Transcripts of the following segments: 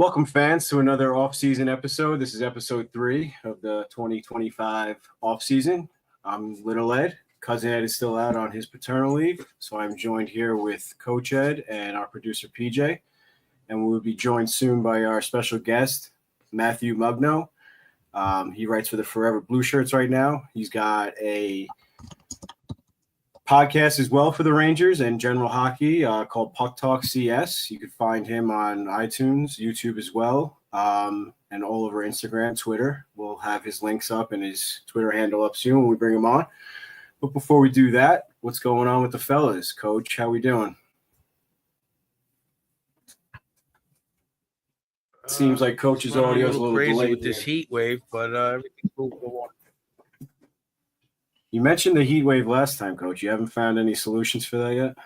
Welcome, fans, to another off-season episode. This is episode 3 of the 2025 off-season. I'm Little Ed. Cousin Ed is still out on his paternal leave, so I'm joined here with Coach Ed and our producer, PJ. And we'll be joined soon by our special guest, Matthew Mugno. He writes for the Forever Blueshirts right now. He's got a podcast as well for the Rangers and general hockey called Puck Talk CS. You can find him on iTunes, YouTube as well, and all over Instagram, Twitter. We'll have his links up and his Twitter handle up soon when we bring him on. But before we do that, what's going on with the fellas? Coach, how we doing? Seems like Coach's audio is a little crazy delayed with this heat wave, but everything's will go on. You mentioned the heat wave last time, Coach. You haven't found any solutions for that yet?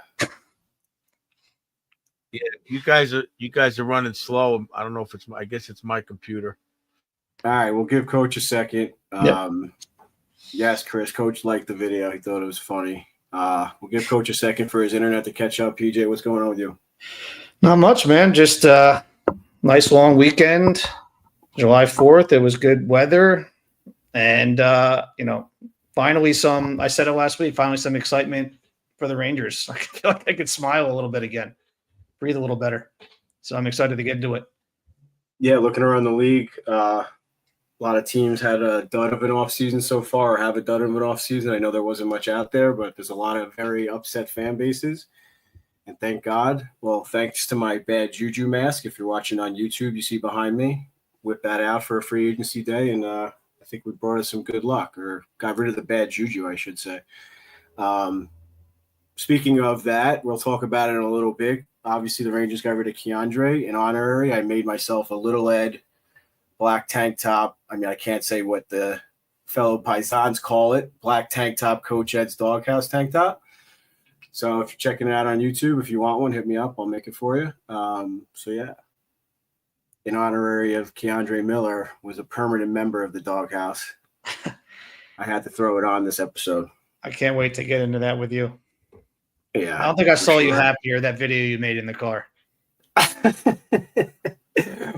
Yeah, you guys are running slow. I don't know if I guess it's my computer. All right, we'll give Coach a second. Yes, Chris, Coach liked the video. He thought it was funny. We'll give Coach a second for his internet to catch up. PJ, what's going on with you? Not much, man. Just nice long weekend. July 4th. It was good weather. And, finally I said it last week, finally some excitement for the Rangers. I feel like I could smile a little bit again, breathe a little better. So I'm excited to get into it. Yeah, looking around the league, a lot of teams had a dud of an offseason so far, or have a dud of an offseason. I know there wasn't much out there, but there's a lot of very upset fan bases. And thank God. Well, thanks to my bad juju mask. If you're watching on YouTube, you see behind me, whip that out for a free agency day. And I think we brought us some good luck, or got rid of the bad juju, I should say. Speaking of that, we'll talk about it in a little bit. Obviously, the Rangers got rid of Keandre. In honorary, I made myself a Little Ed black tank top. I mean, I can't say what the fellow Paisans call it. Black tank top, Coach Ed's Doghouse tank top. So if you're checking it out on YouTube, if you want one, hit me up. I'll make it for you. In honorary of Keandre Miller, was a permanent member of the Doghouse. I had to throw it on this episode. I can't wait to get into that with you. Yeah. I don't think I saw you happier, that video you made in the car.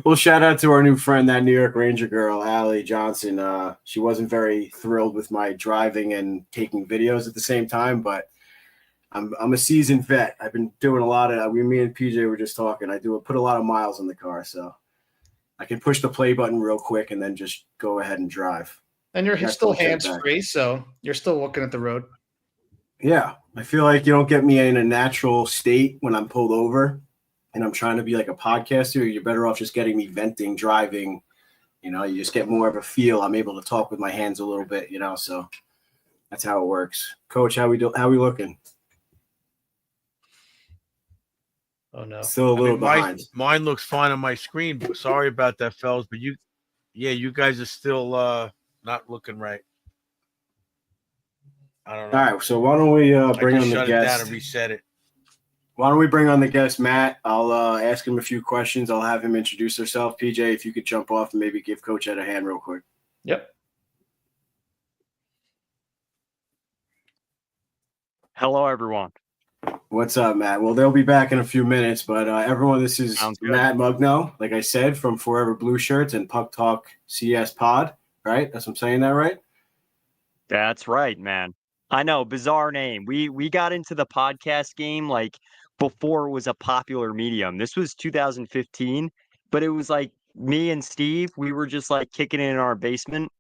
Well, shout out to our new friend, that New York Ranger girl, Allie Johnson. She wasn't very thrilled with my driving and taking videos at the same time, but I'm a seasoned vet. I've been doing a lot of me and PJ were just talking. I put a lot of miles in the car, so I can push the play button real quick and then just go ahead and drive. And you're still hands-free, so you're still looking at the road. Yeah. I feel like you don't get me in a natural state when I'm pulled over and I'm trying to be like a podcaster. You're better off just getting me venting, driving. You just get more of a feel. I'm able to talk with my hands a little bit, so that's how it works. Coach, how we looking? Oh, no. Still a little behind. Mine looks fine on my screen, but sorry about that, fellas. But you guys are still not looking right. I don't know. All right, so why don't we bring on the guest? Shut it down and reset it. Why don't we bring on the guest, Matt? I'll ask him a few questions. I'll have him introduce herself. PJ, if you could jump off and maybe give Coach Ed a hand real quick. Yep. Hello, everyone. What's up, Matt? Well, they'll be back in a few minutes, but everyone, this is Matt Mugno, like I said, from Forever Blueshirts and Puck Talk CS Pod, right? I'm saying that right? That's right, man. I know, bizarre name. We got into the podcast game like before it was a popular medium. This was 2015, but it was like me and Steve, we were just like kicking it in our basement.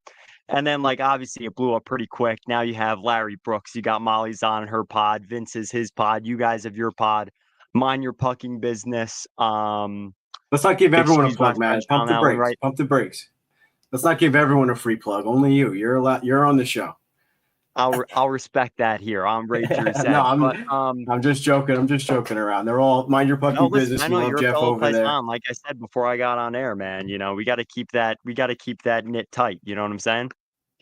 And then, like, obviously it blew up pretty quick. Now you have Larry Brooks. You got Molly Zahn and her pod. Vince is his pod. You guys have your pod. Mind your pucking business. Let's not give everyone a plug, man. Pump the brakes. Right? Pump the brakes. Let's not give everyone a free plug. Only you. You're on the show. I'll respect that here. I'm Rangers. No, I'm just joking. I'm just joking around. They're all mind your pucking business. I know we love you're Jeff over there. Like I said before I got on air, man. We got to keep that knit tight. You know what I'm saying?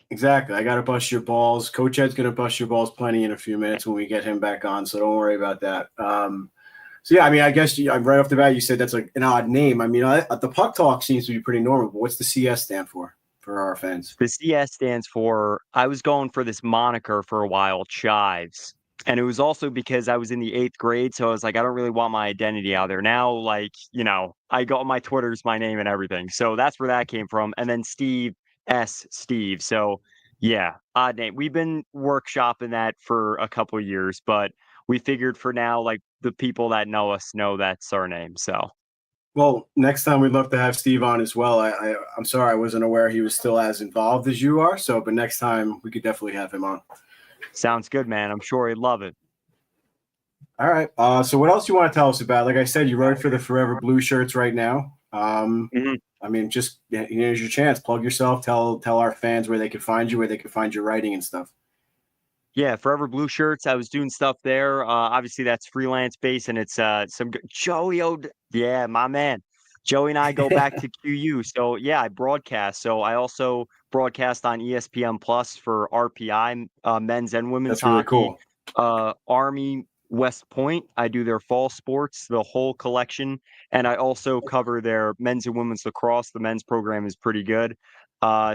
Exactly. I got to bust your balls. Coach Ed's going to bust your balls plenty in a few minutes when we get him back on. So don't worry about that. I guess right off the bat, you said that's like an odd name. I mean, the Puck Talk seems to be pretty normal, but what's the CS stand for our fans? The CS stands for, I was going for this moniker for a while, Chives. And it was also because I was in the 8th grade. So I was like, I don't really want my identity out there. Now, like, I got my Twitter's my name and everything. So that's where that came from. And then Steve. So yeah, odd name. We've been workshopping that for a couple of years, but we figured for now, like the people that know us know that's our name. So Well, next time we'd love to have Steve on as well. I'm sorry I wasn't aware he was still as involved as you are. So, but next time we could definitely have him on. sounds good, man. I'm sure he'd love it. All right. So what else you want to tell us about? Like I said, you write for the Forever Blueshirts right now. I mean, just here's your chance. Plug yourself. Tell our fans where they can find you, where they can find your writing and stuff. Yeah, Forever Blueshirts. I was doing stuff there. Obviously, that's freelance based, and it's some Joey. Yeah, my man. Joey and I go back to QU. So yeah, I broadcast. So I also broadcast on ESPN Plus for RPI, men's and women's That's really hockey. cool. Army West Point. I do their fall sports, the whole collection, and I also cover their men's and women's lacrosse. The men's program is pretty good.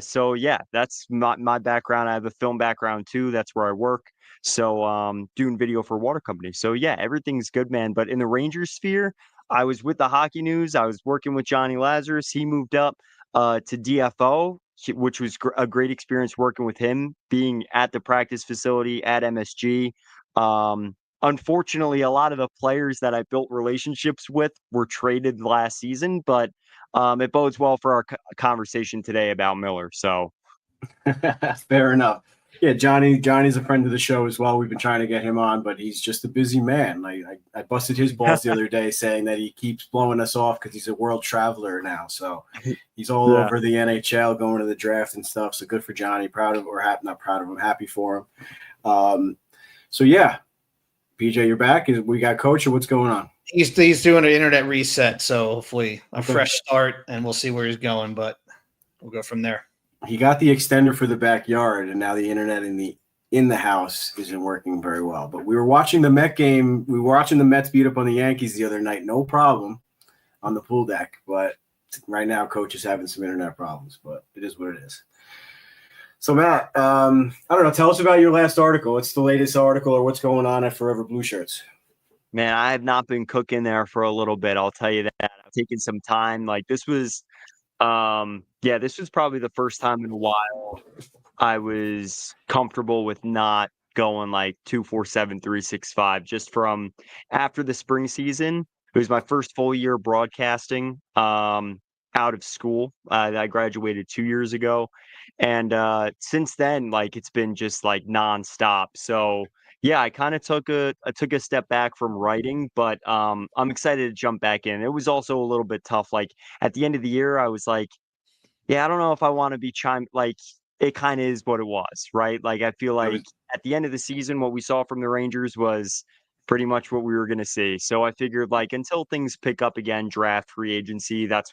So yeah, that's my background. I have a film background too. That's where I work. So doing video for water company. So yeah, everything's good, man. But in the Rangers sphere, I was with the Hockey News. I was working with Johnny Lazarus. He moved up to DFO, which was a great experience working with him, being at the practice facility at MSG. Unfortunately, a lot of the players that I built relationships with were traded last season, but it bodes well for our conversation today about Miller. So Fair enough. Yeah, Johnny's a friend of the show as well. We've been trying to get him on, but he's just a busy man. I busted his balls the other day saying that he keeps blowing us off because he's a world traveler now. So he's all over the NHL, going to the draft and stuff. So good for Johnny. Proud of, or not proud of him, happy for him. So yeah, PJ, you're back. We got coach, or what's going on? He's doing an internet reset, so hopefully a fresh start, and we'll see where he's going. But we'll go from there. He got the extender for the backyard, and now the internet in the house isn't working very well. But we were watching the Met game. We were watching the Mets beat up on the Yankees the other night. No problem on the pool deck. But right now, coach is having some internet problems. But it is what it is. So Matt, I don't know. Tell us about your last article. What's the latest article, or what's going on at Forever Blueshirts? Man, I have not been cooking there for a little bit. I'll tell you that. I've taken some time. Like this was probably the first time in a while I was comfortable with not going like 247, 365 just from after the spring season. It was my first full year broadcasting out of school. I graduated 2 years ago. And since then, like it's been just like nonstop. So yeah, I kind of took a step back from writing, but I'm excited to jump back in. It was also a little bit tough. Like at the end of the year, I was like, yeah, I don't know if I want to be like it kind of is what it was, right? Like I feel like at the end of the season, what we saw from the Rangers was pretty much what we were going to see. So I figured like until things pick up again, draft, free agency, that's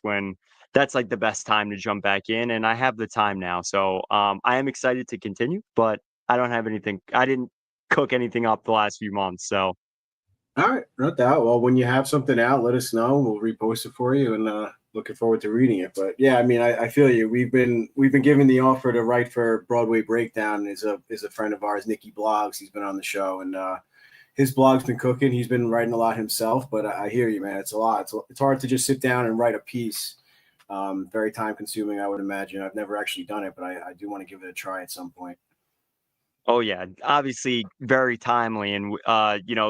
like the best time to jump back in. And I have the time now. So I am excited to continue, but I don't have anything. I didn't cook anything up the last few months. So. All right, no doubt. Well, when you have something out, let us know. We'll repost it for you, and looking forward to reading it. But yeah, I mean, I feel you. We've been given the offer to write for Broadway Breakdown. Is a friend of ours, Nicky Blogs. He's been on the show, and his blog's been cooking. He's been writing a lot himself. But I hear you, man. It's a lot. It's hard to just sit down and write a piece. Very time consuming, I would imagine. I've never actually done it, but I do want to give it a try at some point. Oh yeah, obviously very timely, and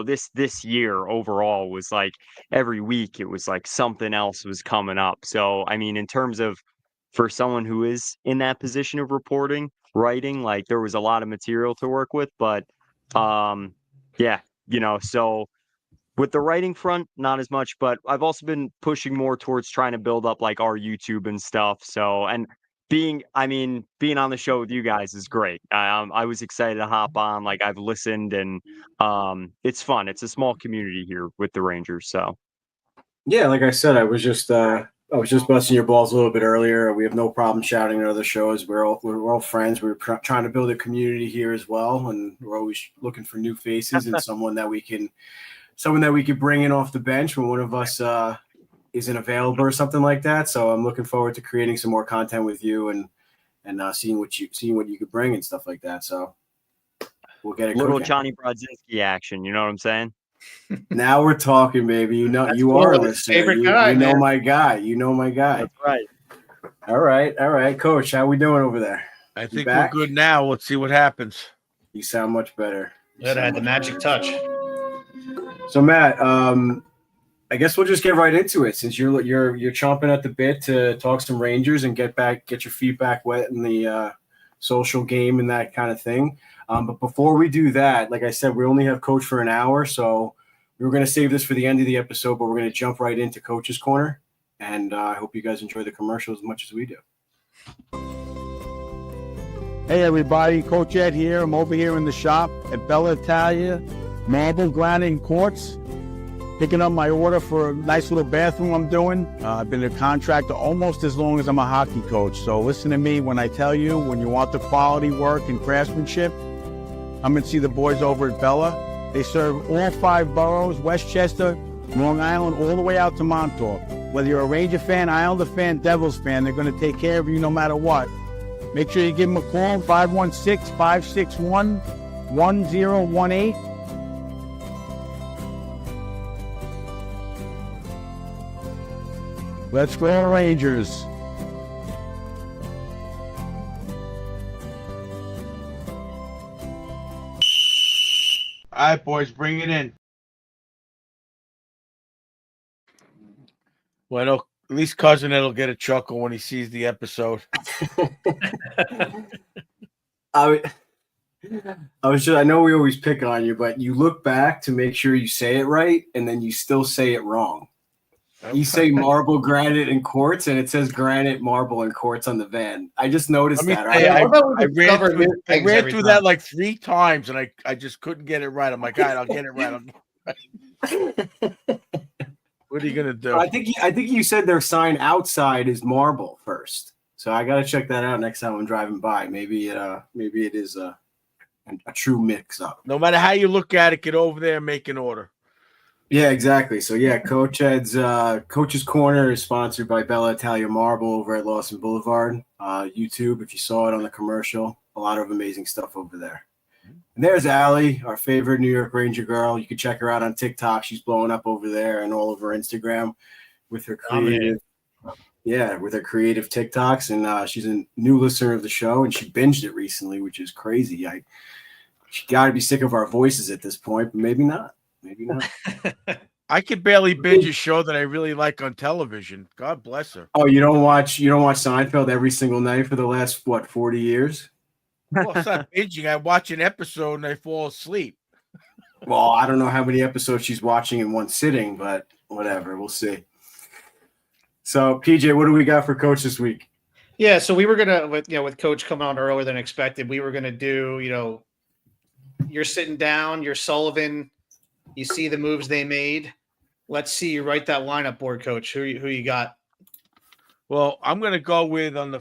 this year overall was like every week it was like something else was coming up. So I mean, in terms of for someone who is in that position of reporting, writing, like there was a lot of material to work with, but yeah, so with the writing front, not as much, but I've also been pushing more towards trying to build up like our YouTube and stuff. So and being on the show with you guys is great. I was excited to hop on. Like I've listened, and it's fun. It's a small community here with the Rangers. So yeah, like I said, I was just busting your balls a little bit earlier. We have no problem shouting at other shows. We're all friends. We're trying to build a community here as well, and we're always looking for new faces and someone that we can bring in off the bench when one of us isn't available or something like that. So I'm looking forward to creating some more content with you and seeing what you could bring and stuff like that. So we'll get it Little cooking. Johnny Brodzinski action. You know what I'm saying? Now we're talking, baby. You know, That's you cool. are a That's listener. favorite You guy, know man. my guy. You know my guy. That's right. All right, Coach. How we doing over there? I You think we're back? good now. Let's see what happens. You sound much better. You That sound had the much magic better. touch. So Matt, I guess we'll just get right into it since you're chomping at the bit to talk some Rangers and get your feet back wet in the social game and that kind of thing. But before we do that, like I said, we only have Coach for an hour, so we were going to save this for the end of the episode, but we're going to jump right into Coach's Corner. And I hope you guys enjoy the commercial as much as we do. Hey everybody, Coach Ed here. I'm over here in the shop at Bella Italia, Marble, Granite, and Quartz, picking up my order for a nice little bathroom I'm doing. I've been a contractor almost as long as I'm a hockey coach. So listen to me when I tell you, when you want the quality work and craftsmanship, come and see the boys over at Bella. They serve all 5 boroughs, Westchester, Long Island, all the way out to Montauk. Whether you're a Ranger fan, Islander fan, Devils fan, they're going to take care of you no matter what. Make sure you give them a call, 516-561-1018. Let's go Rangers. All right, boys, bring it in. Well, I know at least Cousin Ed will get a chuckle when he sees the episode. I know we always pick on you, but you look back to make sure you say it right, and then you still say it wrong. You say marble, granite, and quartz, and it says granite, marble, and quartz on the van. I just noticed Let me that. tell you, I love how we I discover new I things ran every through time. that like 3 times, and I just couldn't get it right. I'm like, all right, I'll get it right. What are you gonna do? I think you said their sign outside is marble first, so I got to check that out next time I'm driving by. Maybe it is a true mix-up. No matter how you look at it, get over there and make an order. Yeah, exactly. So yeah, Coach Ed's Coach's Corner is sponsored by Bella Italia Marble over at Lawson Boulevard. YouTube, if you saw it on the commercial, a lot of amazing stuff over there. And there's Allie, our favorite New York Ranger girl. You can check her out on TikTok. She's blowing up over there and all over Instagram with her creative, with her creative TikToks. And she's a new listener of the show, and she binged it recently, which is crazy. She got to be sick of our voices at this point, but maybe not. Maybe not. I could barely binge a show that I really like on television. God bless her. Oh, you don't watch Seinfeld every single night for the last 40 years? Well, it's not binging. I watch an episode and I fall asleep. Well, I don't know how many episodes she's watching in one sitting, but whatever, we'll see. So, PJ, what do we got for Coach this week? Yeah, so we were gonna with Coach coming on earlier than expected, we were gonna do, you're sitting down, you're Sullivan, you see the moves they made. Let's see you write that lineup board, Coach. Who you got? Well, I'm going to go with on the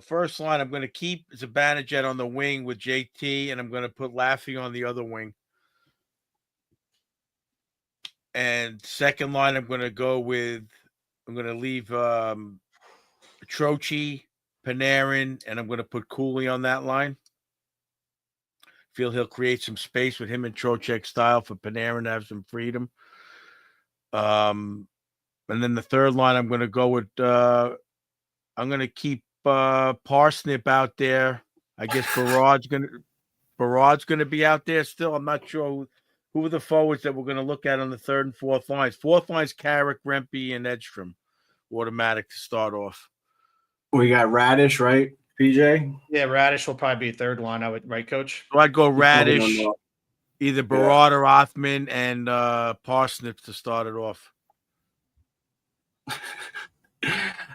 first line. I'm going to keep Zibanejad on the wing with JT, and I'm going to put Laffy on the other wing. And second line, I'm going to leave Troche, Panarin, and I'm going to put Cooley on that line. Feel he'll create some space with him and Trocheck style for Panarin to have some freedom. And then the third line, I'm going to go with I'm going to keep Parsnip out there. I guess Barad's going to be out there still. I'm not sure who are the forwards that we're going to look at on the third and fourth lines. Fourth line's Carrick, Rempe, and Edstrom. Automatic to start off. We got Radish, right, PJ? Yeah, Radish will probably be third line, right, Coach? So I'd go Radish, either Barad or Othman, and Parsnips to start it off.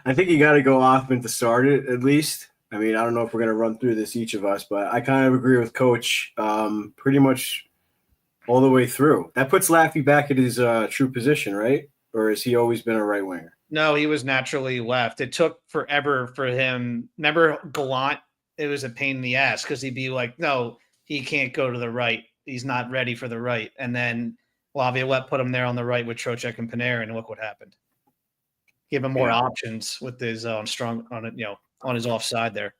I think you got to go Othman to start it, at least. I mean, I don't know if we're going to run through this, each of us, but I kind of agree with Coach pretty much all the way through. That puts Laffy back at his true position, right? Or has he always been a right winger? No, he was naturally left. It took forever for him. Remember Gallant? It was a pain in the ass because he'd be like, no, he can't go to the right. He's not ready for the right. And then Laviolette put him there on the right with Trocheck and Panarin, and look what happened. Give him more options with his on his offside there.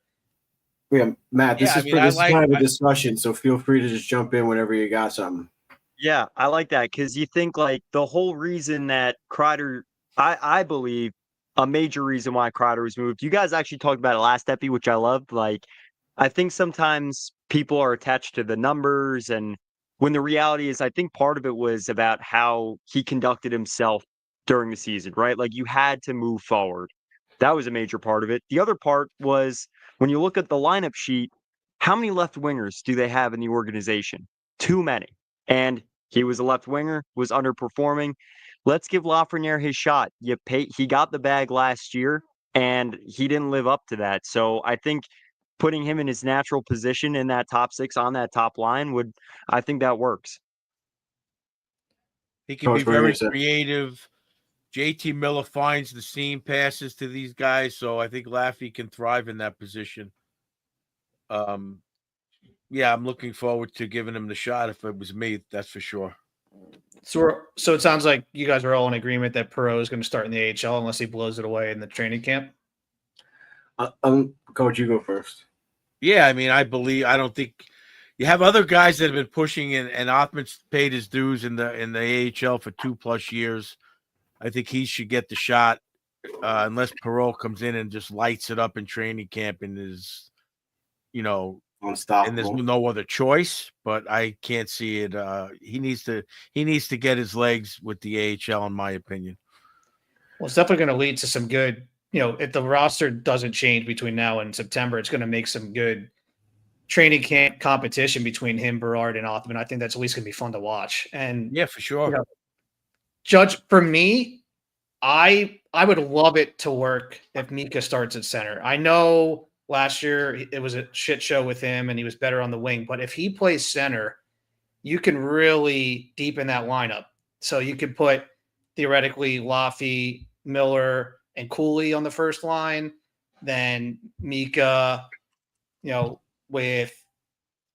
Yeah, Matt, this Yeah, I is mean, I this is like. kind of a discussion, so feel free to just jump in whenever you got something. Yeah, I like that because you think like the whole reason that Kreider, I believe a major reason why Kreider was moved. You guys actually talked about it last epi, which I loved. Like, I think sometimes people are attached to the numbers, and when the reality is, I think part of it was about how he conducted himself during the season, right? Like, you had to move forward. That was a major part of it. The other part was when you look at the lineup sheet, how many left wingers do they have in the organization? Too many. And he was a left winger, was underperforming. Let's give Lafreniere his shot. He got the bag last year, and he didn't live up to that. So I think putting him in his natural position in that top six on that top line I think that works. He can be Coach, what are you very gonna say? creative. JT Miller finds the seam passes to these guys, so I think Laffy can thrive in that position. Yeah, I'm looking forward to giving him the shot. If it was me, that's for sure. So it sounds like you guys are all in agreement that Perot is going to start in the AHL unless he blows it away in the training camp. Coach, you go first. Yeah, I mean, I don't think you have other guys that have been pushing, and Othman's paid his dues in the AHL for 2+ years. I think he should get the shot unless Perot comes in and just lights it up in training camp and is, Unstoppable. and there's no other choice. But I can't see it. He needs to get his legs with the AHL, in my opinion. Well, it's definitely going to lead to some good, if the roster doesn't change between now and September, it's going to make some good training camp competition between him, Berard, and Othman. I think that's at least going to be fun to watch. And yeah, for sure. Judge, for me, I would love it to work if Mika starts at center. I know last year it was a shit show with him and he was better on the wing, but if he plays center, you can really deepen that lineup. So you could put theoretically Laffy, Miller, and Cooley on the first line, then Mika, with,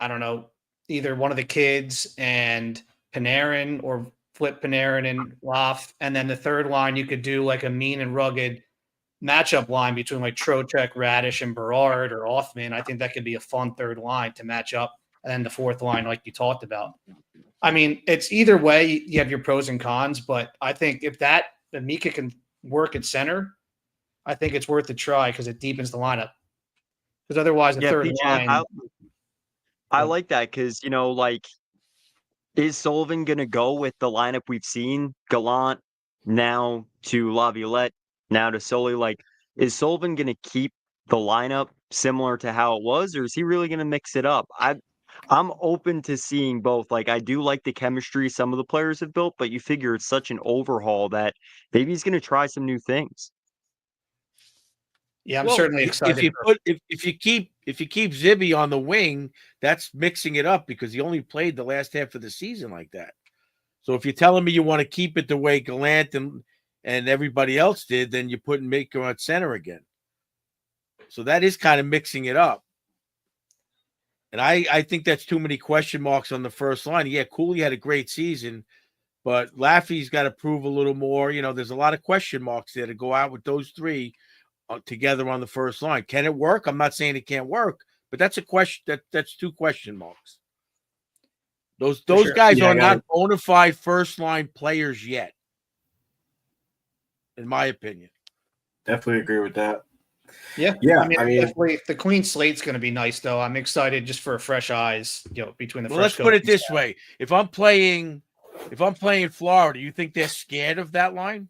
I don't know, either one of the kids and Panarin, or flip Panarin and Laff. And then the third line, you could do like a mean and rugged matchup line between like Trocheck, Radish, and Berard or Othman. I think that could be a fun third line to match up. And then the fourth line, like you talked about. I mean, it's either way, you have your pros and cons, but I think if Mika can work at center, I think it's worth a try because it deepens the lineup. Because otherwise, the third line. I like that because, is Sullivan going to go with the lineup we've seen? Gallant, now to Laviolette, now to Sully. Like, is Sullivan going to keep the lineup similar to how it was, or is he really going to mix it up? I'm open to seeing both. Like, I do like the chemistry some of the players have built, but you figure it's such an overhaul that maybe he's going to try some new things. Yeah, I'm certainly excited. If you keep Zibby on the wing, that's mixing it up because he only played the last half of the season like that. So if you're telling me you want to keep it the way Gallant and everybody else did, then you're putting Mika at center again. So that is kind of mixing it up. And I think that's too many question marks on the first line. Yeah, Cooley had a great season, but Laffy's got to prove a little more. There's a lot of question marks there to go out with those three together on the first line. Can it work? I'm not saying it can't work, but that's a question. That's two question marks. Those guys are not bona fide first line players yet, in my opinion. Definitely agree with that. Yeah. I mean definitely the clean slate's going to be nice, though. I'm excited just for fresh eyes, between the. Well, let's put it this way: if I'm playing Florida, you think they're scared of that line?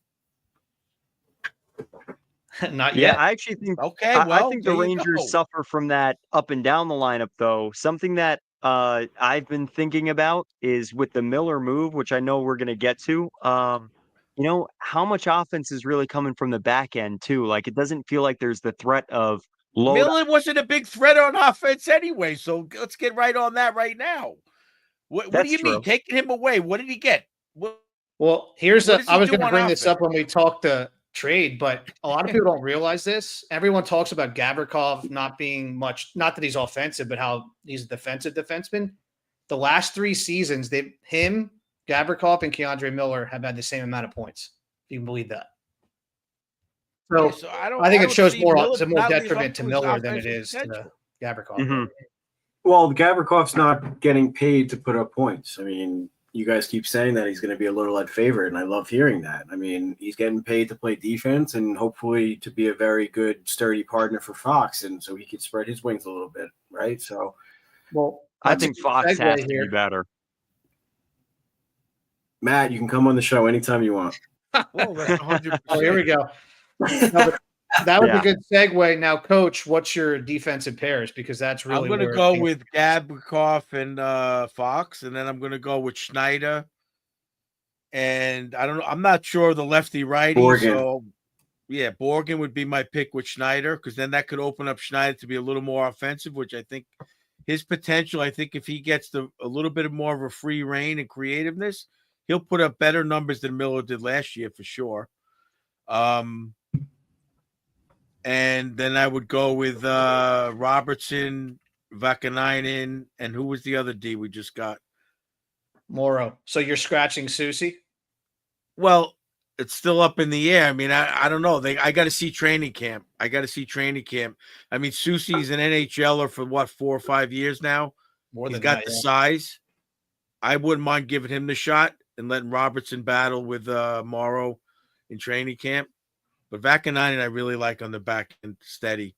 Not yet. Yeah, I actually think. Okay, I think the Rangers suffer from that up and down the lineup, though. Something that I've been thinking about is with the Miller move, which I know we're going to get to. How much offense is really coming from the back end too? Like, it doesn't feel like there's the threat of load. Miller wasn't a big threat on offense anyway, so let's get right on that right now. What do you mean taking him away? What did he get? Well, I was going to bring this up when we talked to trade, but a lot of people don't realize this. Everyone talks about Gavrikov not being much, not that he's offensive, but how he's a defensive defenseman. The last 3 seasons, him, Gavrikov, and Keandre Miller have had the same amount of points. If you can believe that. So, I think it shows more detriment to Miller than it is to Gavrikov. Mhm. Well, Gavrikoff's not getting paid to put up points. I mean, you guys keep saying that he's going to be a little lead favorite, and I love hearing that. I mean, he's getting paid to play defense and hopefully to be a very good, sturdy partner for Fox, and so he could spread his wings a little bit, right? So, Well, I that's a think good Fox segue has to here. be better. Matt, you can come on the show anytime you want. Well, that's 100%. Oh, here we go. No, but that was Yeah. a good segue. Now, Coach, what's your defensive pairs? Because that's really I'm going to where go it- with Gavrikov and Fox, and then I'm going to go with Schneider. And I don't know. I'm not sure of the lefty righty. Borgen. So, yeah, Borgen would be my pick with Schneider because then that could open up Schneider to be a little more offensive, which I think his potential. I think if he gets a little bit more of a free reign and creativeness, he'll put up better numbers than Miller did last year for sure. And then I would go with Robertson, Vakanainen, and who was the other D we just got? Morrow. So you're scratching Susie? Well, it's still up in the air. I mean, I don't know. I got to see training camp. I mean, Susie's an NHLer for what, 4 or 5 years now. More He's than got that, the yeah. size. I wouldn't mind giving him the shot and letting Robertson battle with Morrow in training camp. But Vakanainen, I really like on the back end, steady.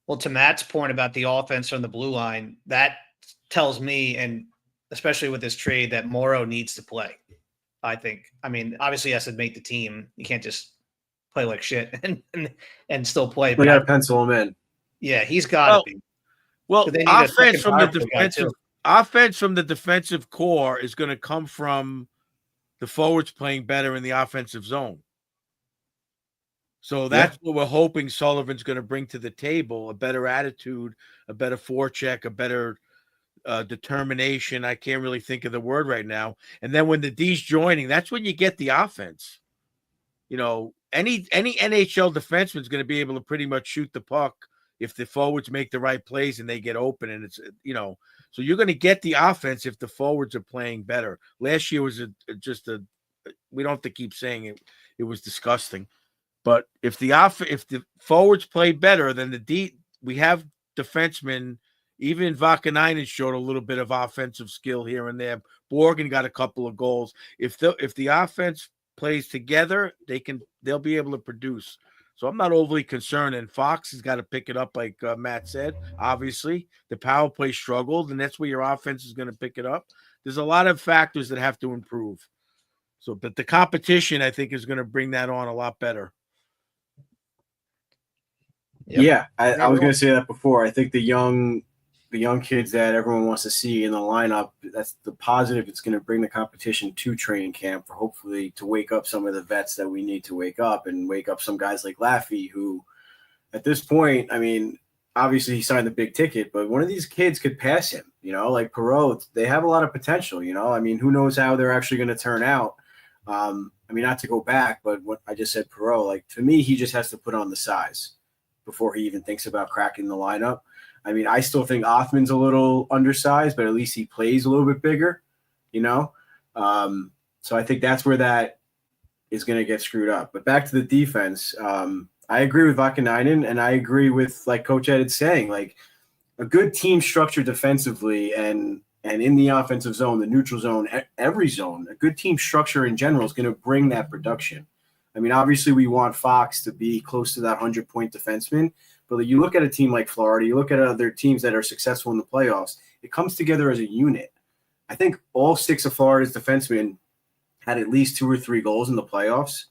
Well, to Matt's point about the offense from the blue line, that tells me, and especially with this trade, that Morrow needs to play. I think. I mean, obviously, he has to make the team. You can't just play like shit and still play. We got to pencil him in. Yeah, he's got to be. Well, But they need a offense second from the power play guy, defensive too. offense from the defensive core is going to come from the forwards playing better in the offensive zone. So that's what we're hoping Sullivan's going to bring to the table: a better attitude, a better forecheck, a better determination. I can't really think of the word right now. And then when the D's joining, that's when you get the offense. You know, any NHL defenseman is going to be able to pretty much shoot the puck if the forwards make the right plays and they get open. And it's, you know, so you're going to get the offense if the forwards are playing better. Last year was we don't have to keep saying it. It was disgusting. But if the forwards play better, then we have defensemen. Even Vakanainen showed a little bit of offensive skill here and there. Borgen got a couple of goals. If the offense plays together, they'll be able to produce. So I'm not overly concerned. And Fox has got to pick it up, like Matt said. Obviously, the power play struggled, and that's where your offense is going to pick it up. There's a lot of factors that have to improve. So, but the competition, I think, is going to bring that on a lot better. Yep. Yeah, I was going to say that before. I think the young kids that everyone wants to see in the lineup, that's the positive. It's going to bring the competition to training camp for hopefully to wake up some of the vets that we need to wake up and wake up some guys like Laffy, who at this point, I mean, obviously he signed the big ticket, but one of these kids could pass him, you know, like Perreault. They have a lot of potential, you know. I mean, who knows how they're actually going to turn out. I mean, not to go back, but what I just said, Perreault, like to me, he just has to put on the size before he even thinks about cracking the lineup. I mean, I still think Othman's a little undersized, but at least he plays a little bit bigger, you know? So I think that's where that is going to get screwed up. But back to the defense, I agree with Vakanainen, and I agree with, like Coach Ed is saying, like a good team structure defensively and in the offensive zone, the neutral zone, every zone, a good team structure in general is going to bring that production. I mean, obviously we want Fox to be close to that 100-point defenseman, but you look at a team like Florida, you look at other teams that are successful in the playoffs, it comes together as a unit. I think all 6 of Florida's defensemen had at least 2 or 3 goals in the playoffs.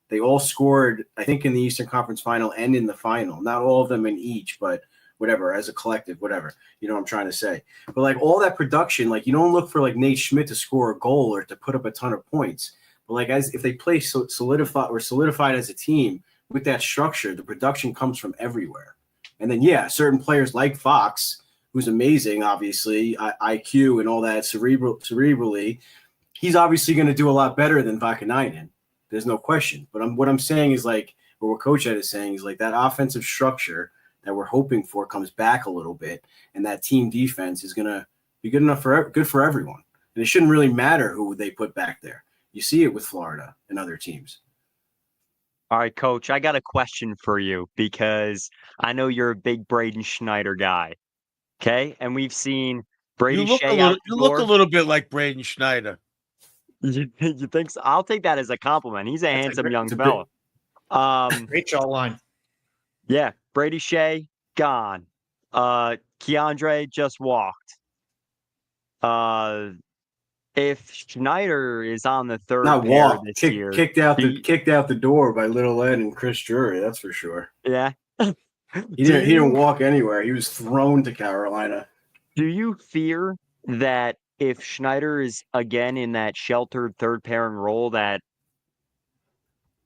They all scored, I think, in the Eastern Conference Final and in the final. Not all of them in each, but whatever, as a collective, whatever. You know what I'm trying to say. But, like, all that production, like, you don't look for, like, Nate Schmidt to score a goal or to put up a ton of points. But, like, if they play solidified as a team with that structure, the production comes from everywhere. And then, yeah, certain players like Fox, who's amazing, obviously, IQ and all that cerebrally, he's obviously going to do a lot better than Vakanainen. There's no question. But what I'm saying is, like, or what Coach Ed is saying is, like, that offensive structure that we're hoping for comes back a little bit, and that team defense is going to be good for everyone. And it shouldn't really matter who they put back there. You see it with Florida and other teams. All right, Coach, I got a question for you because I know you're a big Braden Schneider guy. Okay, and we've seen You Brady look a Shea little. out the You look a door. little bit like Braden Schneider. You think so? I'll take that as a compliment. He's a That's a handsome great- young it's a fella. Great jawline. Yeah, Brady Shea gone. Keandre just walked. If Schneider is on the third Not pair walk, this year, kicked out do you- the door by Little Ed and Chris Drury. That's for sure. yeah. He didn't walk anywhere. He was thrown to Carolina. Do you fear that if Schneider is again in that sheltered third pairing role, that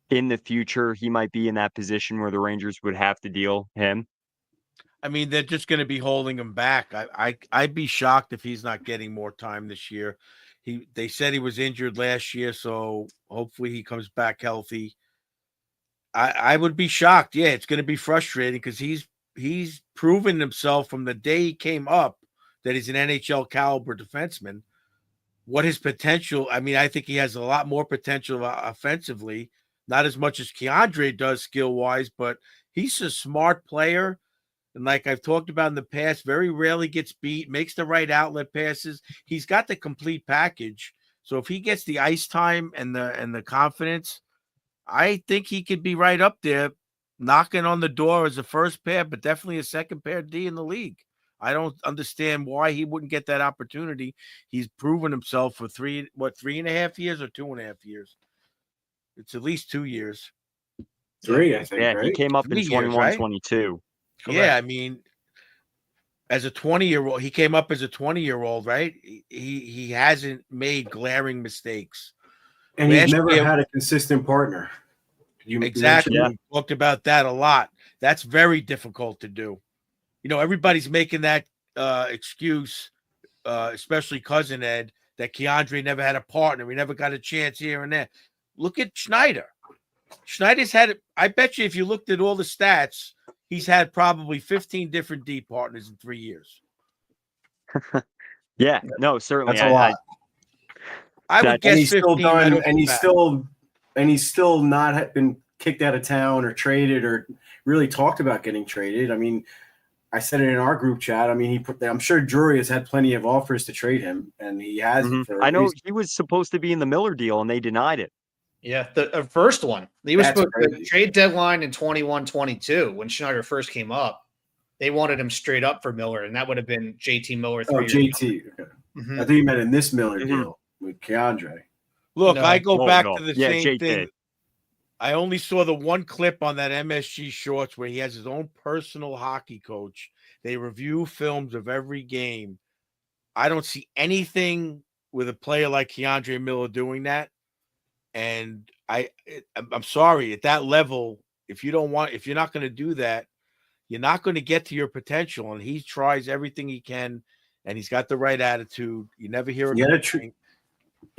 in the future he might be in that position where the Rangers would have to deal him? I mean, they're just going to be holding him back. I'd be shocked if he's not getting more time this year. They said he was injured last year, so hopefully he comes back healthy. I would be shocked. Yeah, it's going to be frustrating because he's proven himself from the day he came up that he's an NHL caliber defenseman. What his potential? I mean, I think he has a lot more potential offensively, not as much as Keandre does skill wise, but he's a smart player. And like I've talked about in the past, very rarely gets beat, makes the right outlet passes. He's got the complete package. So if he gets the ice time and the confidence, I think he could be right up there, knocking on the door as a first pair, but definitely a second pair D in the league. I don't understand why he wouldn't get that opportunity. He's proven himself for 3.5 years or 2.5 years? It's at least 2 years. 3, I think. Yeah, right? he came up 3 in years, 21, right? 22. Yeah, I mean, as a 20-year-old, he came up as a 20-year-old, right? He hasn't made glaring mistakes. And he's Last never year- had a consistent partner. You Exactly. mentioned- We talked about that a lot. That's very difficult to do. You know, everybody's making that excuse, especially Cousin Ed, that Keandre never had a partner. We never got a chance here and there. Look at Schneider. Schneider's had, I bet you if you looked at all the stats, he's had probably 15 different D partners in 3 years. Yeah, no, certainly. That's a lot. I would That- guess And he's 15 still right done, off the bat. and he's still not been kicked out of town or traded or really talked about getting traded. I mean, I said it in our group chat. I mean, I'm sure Drury has had plenty of offers to trade him, and he hasn't. Mhm. I know he was supposed to be in the Miller deal, and they denied it. Yeah, the first one. He was That's supposed to crazy. trade deadline in 21-22 when Schneider first came up. They wanted him straight up for Miller, and that would have been JT Miller. Oh, JT. Okay. Mhm. I think you meant in this Miller Mhm. deal with Keandre. Look, No. I go No, back no. to the Yeah, same JT. thing. I only saw the one clip on that MSG Shorts where he has his own personal hockey coach. They review films of every game. I don't see anything with a player like Keandre Miller doing that. And I'm sorry, at that level, if you're not going to do that, you're not going to get to your potential. And he tries everything he can, and he's got the right attitude. You never hear You him.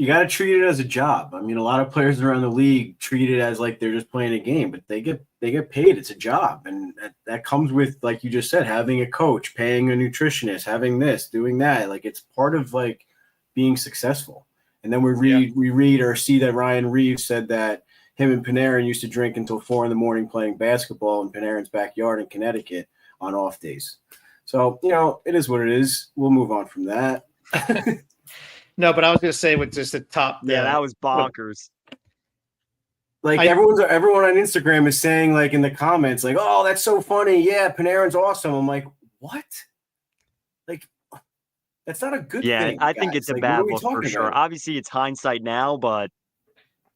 got to treat it as a job. I mean, a lot of players around the league treat it as like they're just playing a game, but they get paid. It's a job, and that comes with, like you just said, having a coach, paying a nutritionist, having this, doing that. Like, it's part of like being successful. And then we read or see that Ryan Reeves said that him and Panarin used to drink until 4 a.m. playing basketball in Panarin's backyard in Connecticut on off days. So, it is what it is. We'll move on from that. No, but I was going to say with just the top. Yeah, that was bonkers. Like everyone on Instagram is saying, like in the comments, like, "Oh, that's so funny! Yeah, Panarin's awesome." I'm like, "What? Like, that's not a good thing." I think it's a Like, bad what are we look for talking sure. about? Obviously, it's hindsight now, but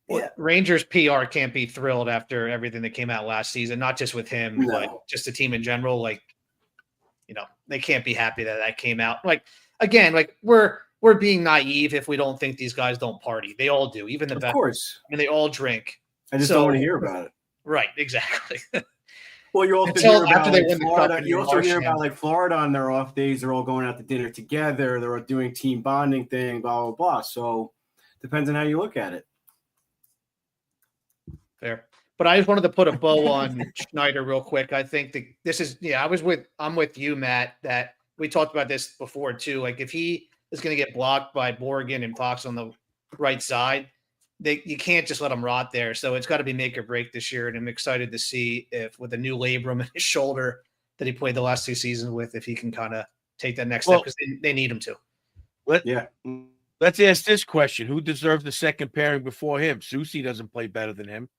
Yeah. Rangers PR can't be thrilled after everything that came out last season, not just with him, No. but just the team in general. Like, they can't be happy that came out. Like, again, like we're being naive if we don't think these guys don't party. They all do, even the Of best. course, I mean, they all drink. I just So- don't want to hear about it. Right, exactly. Well, you also Until hear about after they like, win the cup Florida. and You you're also hear Marchand. about like Florida on their off days. They're all going out to dinner together. They're all doing team bonding thing. Blah blah blah. So depends on how you look at it. Fair. But I just wanted to put a bow on Schneider real quick. I think that this is, I'm with you, Matt, that we talked about this before too. Like if he is going to get blocked by Borgen and Fox on the right side, you can't just let him rot there. So it's got to be make or break this year. And I'm excited to see if with a new labrum in his shoulder that he played the last 2 seasons with, if he can kind of take that next step because they need him to. Let's ask this question: who deserves the second pairing before him? Susie doesn't play better than him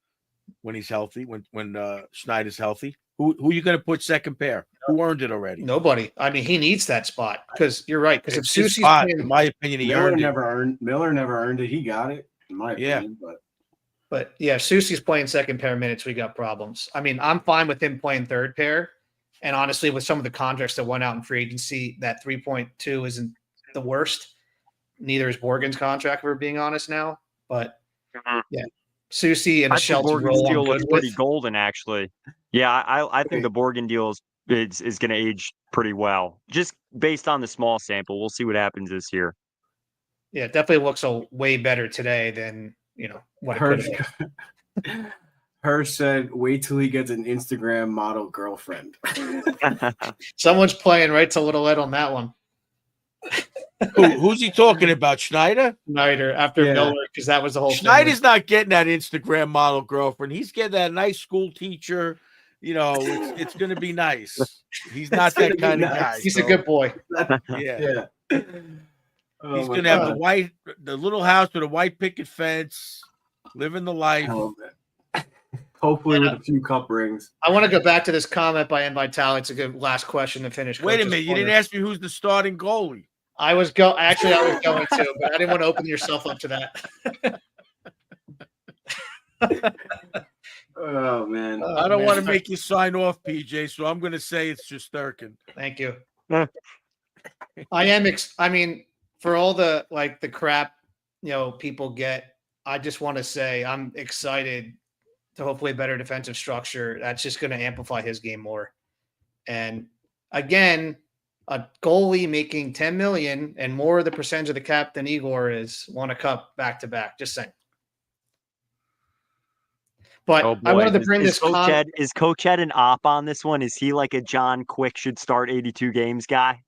when he's healthy. When Schneider's healthy, who are you going to put second pair? Who earned it already? Nobody. I mean, he needs that spot because you're right. Because if Susie's in my opinion, Miller never earned it. He got it, in my opinion. But yeah, if Susie's playing second pair minutes, we got problems. I mean, I'm fine with him playing third pair. And honestly, with some of the contracts that went out in free agency, that 3.2 isn't the worst. Neither is Borgen's contract, if we're being honest now. But yeah, Susie and a Shelton role deal looks pretty golden, actually. Yeah, I think the Borgen deal is going to age pretty well, just based on the small sample. We'll see what happens this year. Yeah, it definitely looks way better today than what it could have been. Hirsch said, "Wait till he gets an Instagram model girlfriend." Someone's playing right to Little Ed on that one. Who's he talking about? Schneider after Miller, because that was the whole Schneider's not getting that Instagram model girlfriend. He's getting that nice school teacher. It's going to be nice. He's not that kind of guy. He's a good boy. Yeah. He's going to have the little house with a white picket fence, living the life. Hopefully with a few cup rings. I want to go back to this comment by Vitale. It's a good last question to finish. Wait a minute. You didn't ask me who's the starting goalie. I was going to, but I didn't want to open yourself up to that. Oh, man. I don't want to make you sign off, PJ, so I'm going to say it's just Durkin. Thank you. I mean, for all the crap, people get, I just want to say I'm excited to hopefully a better defensive structure. That's just going to amplify his game more. And again, a goalie making $10 million and more of the percentage of the cap than Igor is won a cup back to back. Just saying. But I wanted to bring is Coach Ed an op on this one? Is he like a John Quick should start 82 games guy?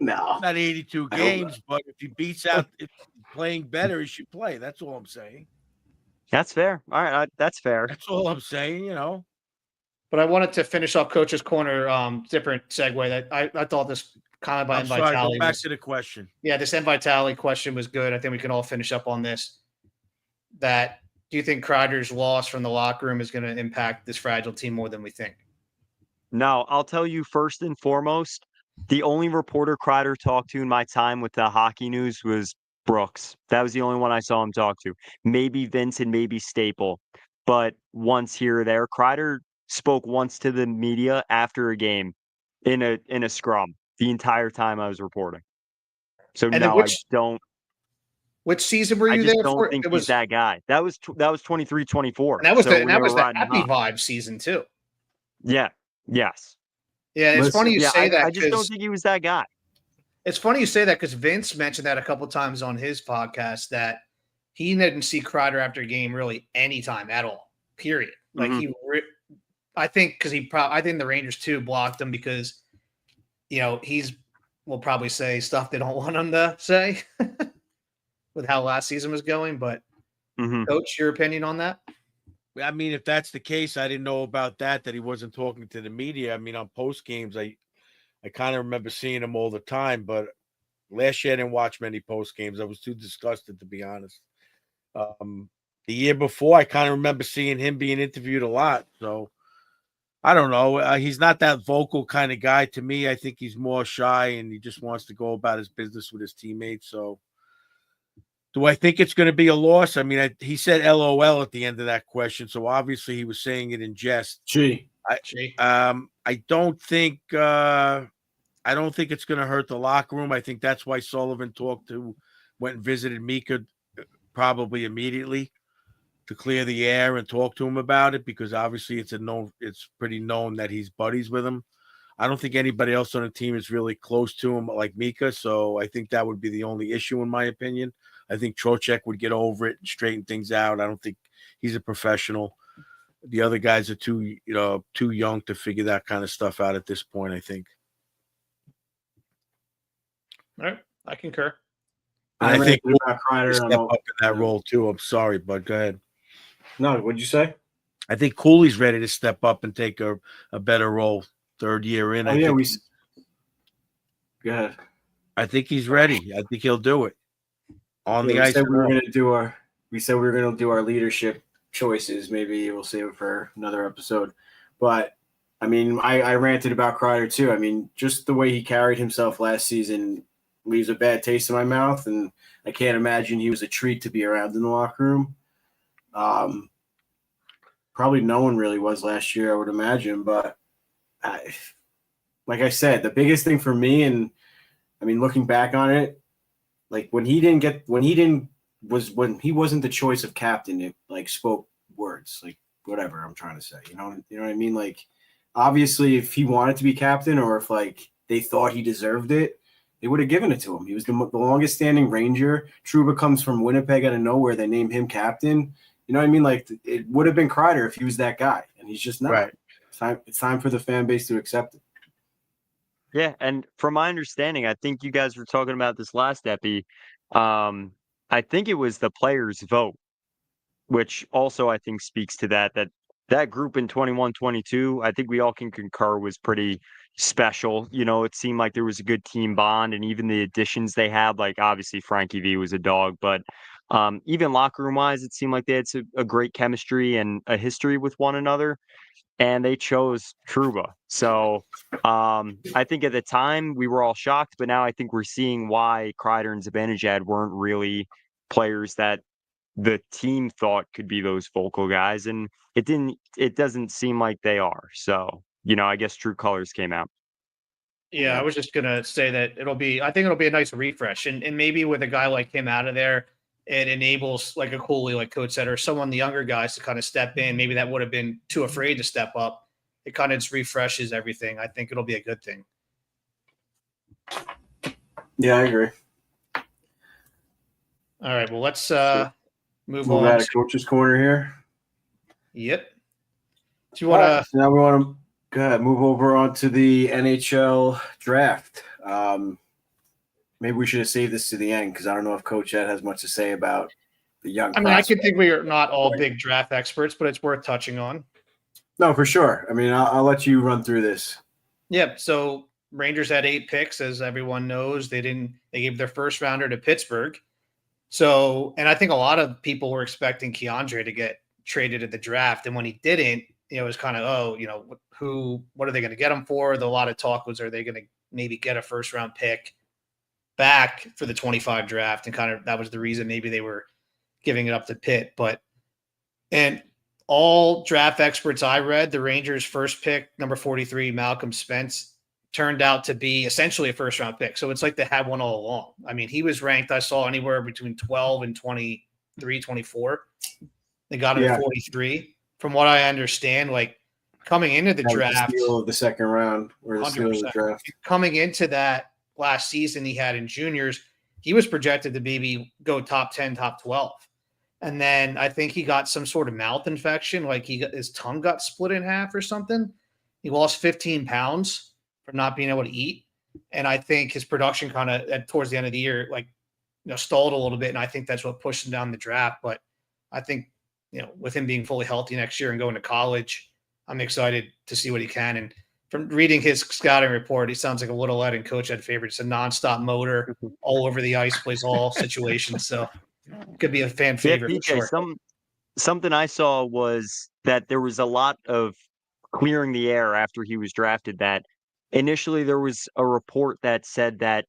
No, not 82 games, but if he beats out, if he's playing better, he should play. That's all I'm saying. That's fair. All right, that's fair. That's all I'm saying. But I wanted to finish off Coach's Corner, different segue. That I thought this comment by Vitale. Go back to the question. Yeah, this Vitale question was good. I think we can all finish up on this. Do you think Kreider's loss from the locker room is going to impact this fragile team more than we think? No, I'll tell you first and foremost, the only reporter Kreider talked to in my time with the hockey news was Brooks. That was the only one I saw him talk to. Maybe Vince and maybe Staple. But once here or there, Kreider spoke once to the media after a game in a scrum the entire time I was reporting. So I don't. Which season were you there for? I don't think he's that guy. That was 23-24. And that was the happy vibe season too. Yeah. Yes. Yeah, it's funny you say that. I just don't think he was that guy. It's funny you say that because Vince mentioned that a couple of times on his podcast that he didn't see Kreider after a game really anytime at all. Period. Like I think the Rangers too blocked him because will probably say stuff they don't want him to say with how last season was going. But Coach, your opinion on that? I mean, if that's the case, I didn't know about that he wasn't talking to the media. I mean, on post games, I kind of remember seeing him all the time, but last year I didn't watch many post games. I was too disgusted, to be honest. The year before, I kind of remember seeing him being interviewed a lot. So I don't know. He's not that vocal kind of guy to me. I think he's more shy and he just wants to go about his business with his teammates. So do I think it's going to be a loss? I mean, he said LOL at the end of that question. So obviously he was saying it in jest. I don't think it's going to hurt the locker room. I think that's why Sullivan went and visited Mika probably immediately to clear the air and talk to him about it, because obviously it's pretty known that he's buddies with him. I don't think anybody else on the team is really close to him like Mika. So I think that would be the only issue in my opinion. I think Trocheck would get over it and straighten things out. I don't think he's a professional. The other guys are too young to figure that kind of stuff out at this point, I think. All right. I concur. And I think ranted about Kreider. step up in that role too. I'm sorry, bud. Go ahead. No, what'd you say? I think Cooley's ready to step up and take a better role. Third year in. Oh, yeah, go ahead. I think he's ready. I think he'll do it on the ice. We said we were going to do our leadership choices. Maybe we'll save it for another episode. But I mean, I ranted about Kreider too. I mean, just the way he carried himself last season leaves a bad taste in my mouth, and I can't imagine he was a treat to be around in the locker room. Probably no one really was last year, I would imagine. But like I said, the biggest thing for me, and I mean, looking back on it, like when he wasn't the choice of captain, it like spoke words, like whatever I'm trying to say. You know what I mean? Like, obviously, if he wanted to be captain, or if like they thought he deserved it, they would have given it to him. He was the longest standing Ranger. Trouba comes from Winnipeg out of nowhere. They named him captain. You know what I mean? Like, it would have been Kreider if he was that guy, and he's just not. Right. It's time for the fan base to accept it. Yeah, and from my understanding, I think you guys were talking about this last epi. I think it was the players' vote, which also I think speaks to that group in 21-22. I think we all can concur was pretty special. You know, it seemed like there was a good team bond, and even the additions they had, like obviously Frankie V was a dog, but even locker room wise, it seemed like they had a great chemistry and a history with one another. And they chose Trouba. So I think at the time we were all shocked, but now I think we're seeing why Kreider and Zibanejad weren't really players that the team thought could be those vocal guys, and it doesn't seem like they are. So, you know, I guess true colors came out. Yeah, I was just gonna say that I think it'll be a nice refresh, and maybe with a guy like him out of there, it enables like a Cooley, like Coach said, or someone the younger guys to kind of step in. Maybe that would have been too afraid to step up. It kind of just refreshes everything. I think it'll be a good thing. Yeah, I agree. All right, well, let's move on. on To Coach's Corner here. Yep. Do you want to? Now we want to go ahead, move over onto the NHL draft. Maybe we should have saved this to the end, because I don't know if Coach Ed has much to say about the young. I mean, I could think we are not all big draft experts, but it's worth touching on. No, for sure. I mean, I'll let you run through this. Yep. So Rangers had 8 picks, as everyone knows. They gave their first rounder to Pittsburgh. So, and I think a lot of people were expecting Keandre to get traded at the draft, and when he didn't, it was kind of, what are they going to get him for? A lot of talk was, are they going to maybe get a first round pick back for the 25 draft, and kind of that was the reason maybe they were giving it up to Pitt. And all draft experts I read, the Rangers' first pick, number 43, Malcolm Spence, turned out to be essentially a first round pick. So it's like they had one all along. I mean, he was ranked, I saw, anywhere between 12 and 23, 24. They got him at 43. From what I understand, like coming into the draft, the steal of the second round, or the steal of the draft. Coming into that last season he had in juniors, he was projected to maybe go top 10, top 12. And then I think he got some sort of mouth infection, like his tongue got split in half or something. He lost 15 pounds from not being able to eat. And I think his production kind of towards the end of the year, stalled a little bit. And I think that's what pushed him down the draft. But I think, with him being fully healthy next year and going to college, I'm excited to see what he can. And from reading his scouting report, he sounds like a little led and Coach Ed favorite. It's a nonstop motor all over the ice, plays all situations. So it could be a fan favorite. Yeah, PJ, sure. Something I saw was that there was a lot of clearing the air after he was drafted. That initially there was a report that said that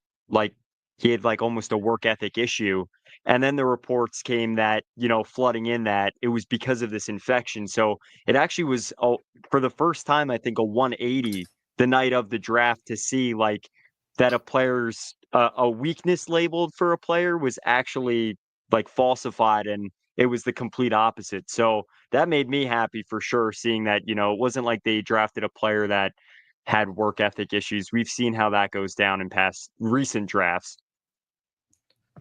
he had almost a work ethic issue. And then the reports came that, flooding in that it was because of this infection. So it actually was, for the first time, I think, a 180 the night of the draft to see that a player's a weakness labeled for a player was actually falsified, and it was the complete opposite. So that made me happy for sure, seeing that, it wasn't like they drafted a player that had work ethic issues. We've seen how that goes down in past recent drafts.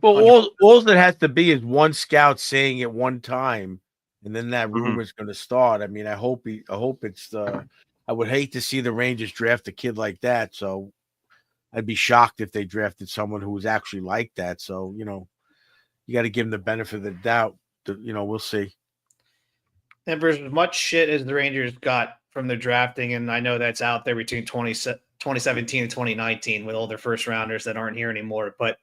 Well, all that has to be is one scout saying it one time, and then that rumor is going to start. I mean, I hope it's I would hate to see the Rangers draft a kid like that. So I'd be shocked if they drafted someone who was actually like that. So, you got to give him the benefit of the doubt. We'll see. And for as much shit as the Rangers got from their drafting, and I know that's out there between 2017 and 2019 with all their first rounders that aren't here anymore, but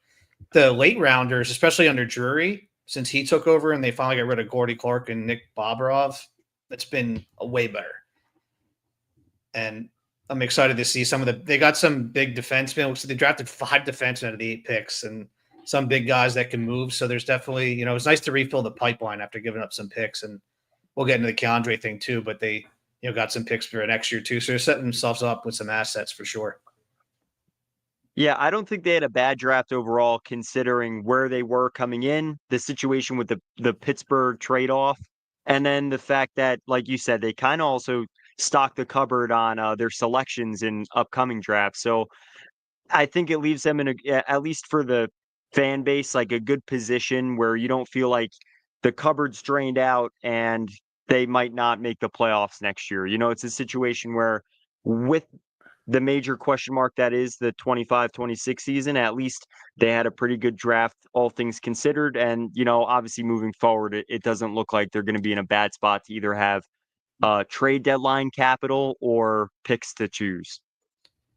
the late rounders, especially under Drury, since he took over and they finally got rid of Gordy Clark and Nick Bobrovov, that's been way better. And I'm excited to see they got some big defensemen. They drafted 5 defensemen out of the 8 picks and some big guys that can move. So there's definitely, it's nice to refill the pipeline after giving up some picks. And we'll get into the Keandre thing too, but they, got some picks for next year too. So they're setting themselves up with some assets for sure. Yeah, I don't think they had a bad draft overall, considering where they were coming in, the situation with the Pittsburgh trade-off, and then the fact that, like you said, they kind of also stocked the cupboard on their selections in upcoming drafts. So I think it leaves them at least for the fan base, like a good position where you don't feel like the cupboard's drained out and they might not make the playoffs next year. It's a situation where with the major question mark that is the 25-26 season, at least they had a pretty good draft, all things considered. And, obviously moving forward, it doesn't look like they're going to be in a bad spot to either have trade deadline capital or picks to choose.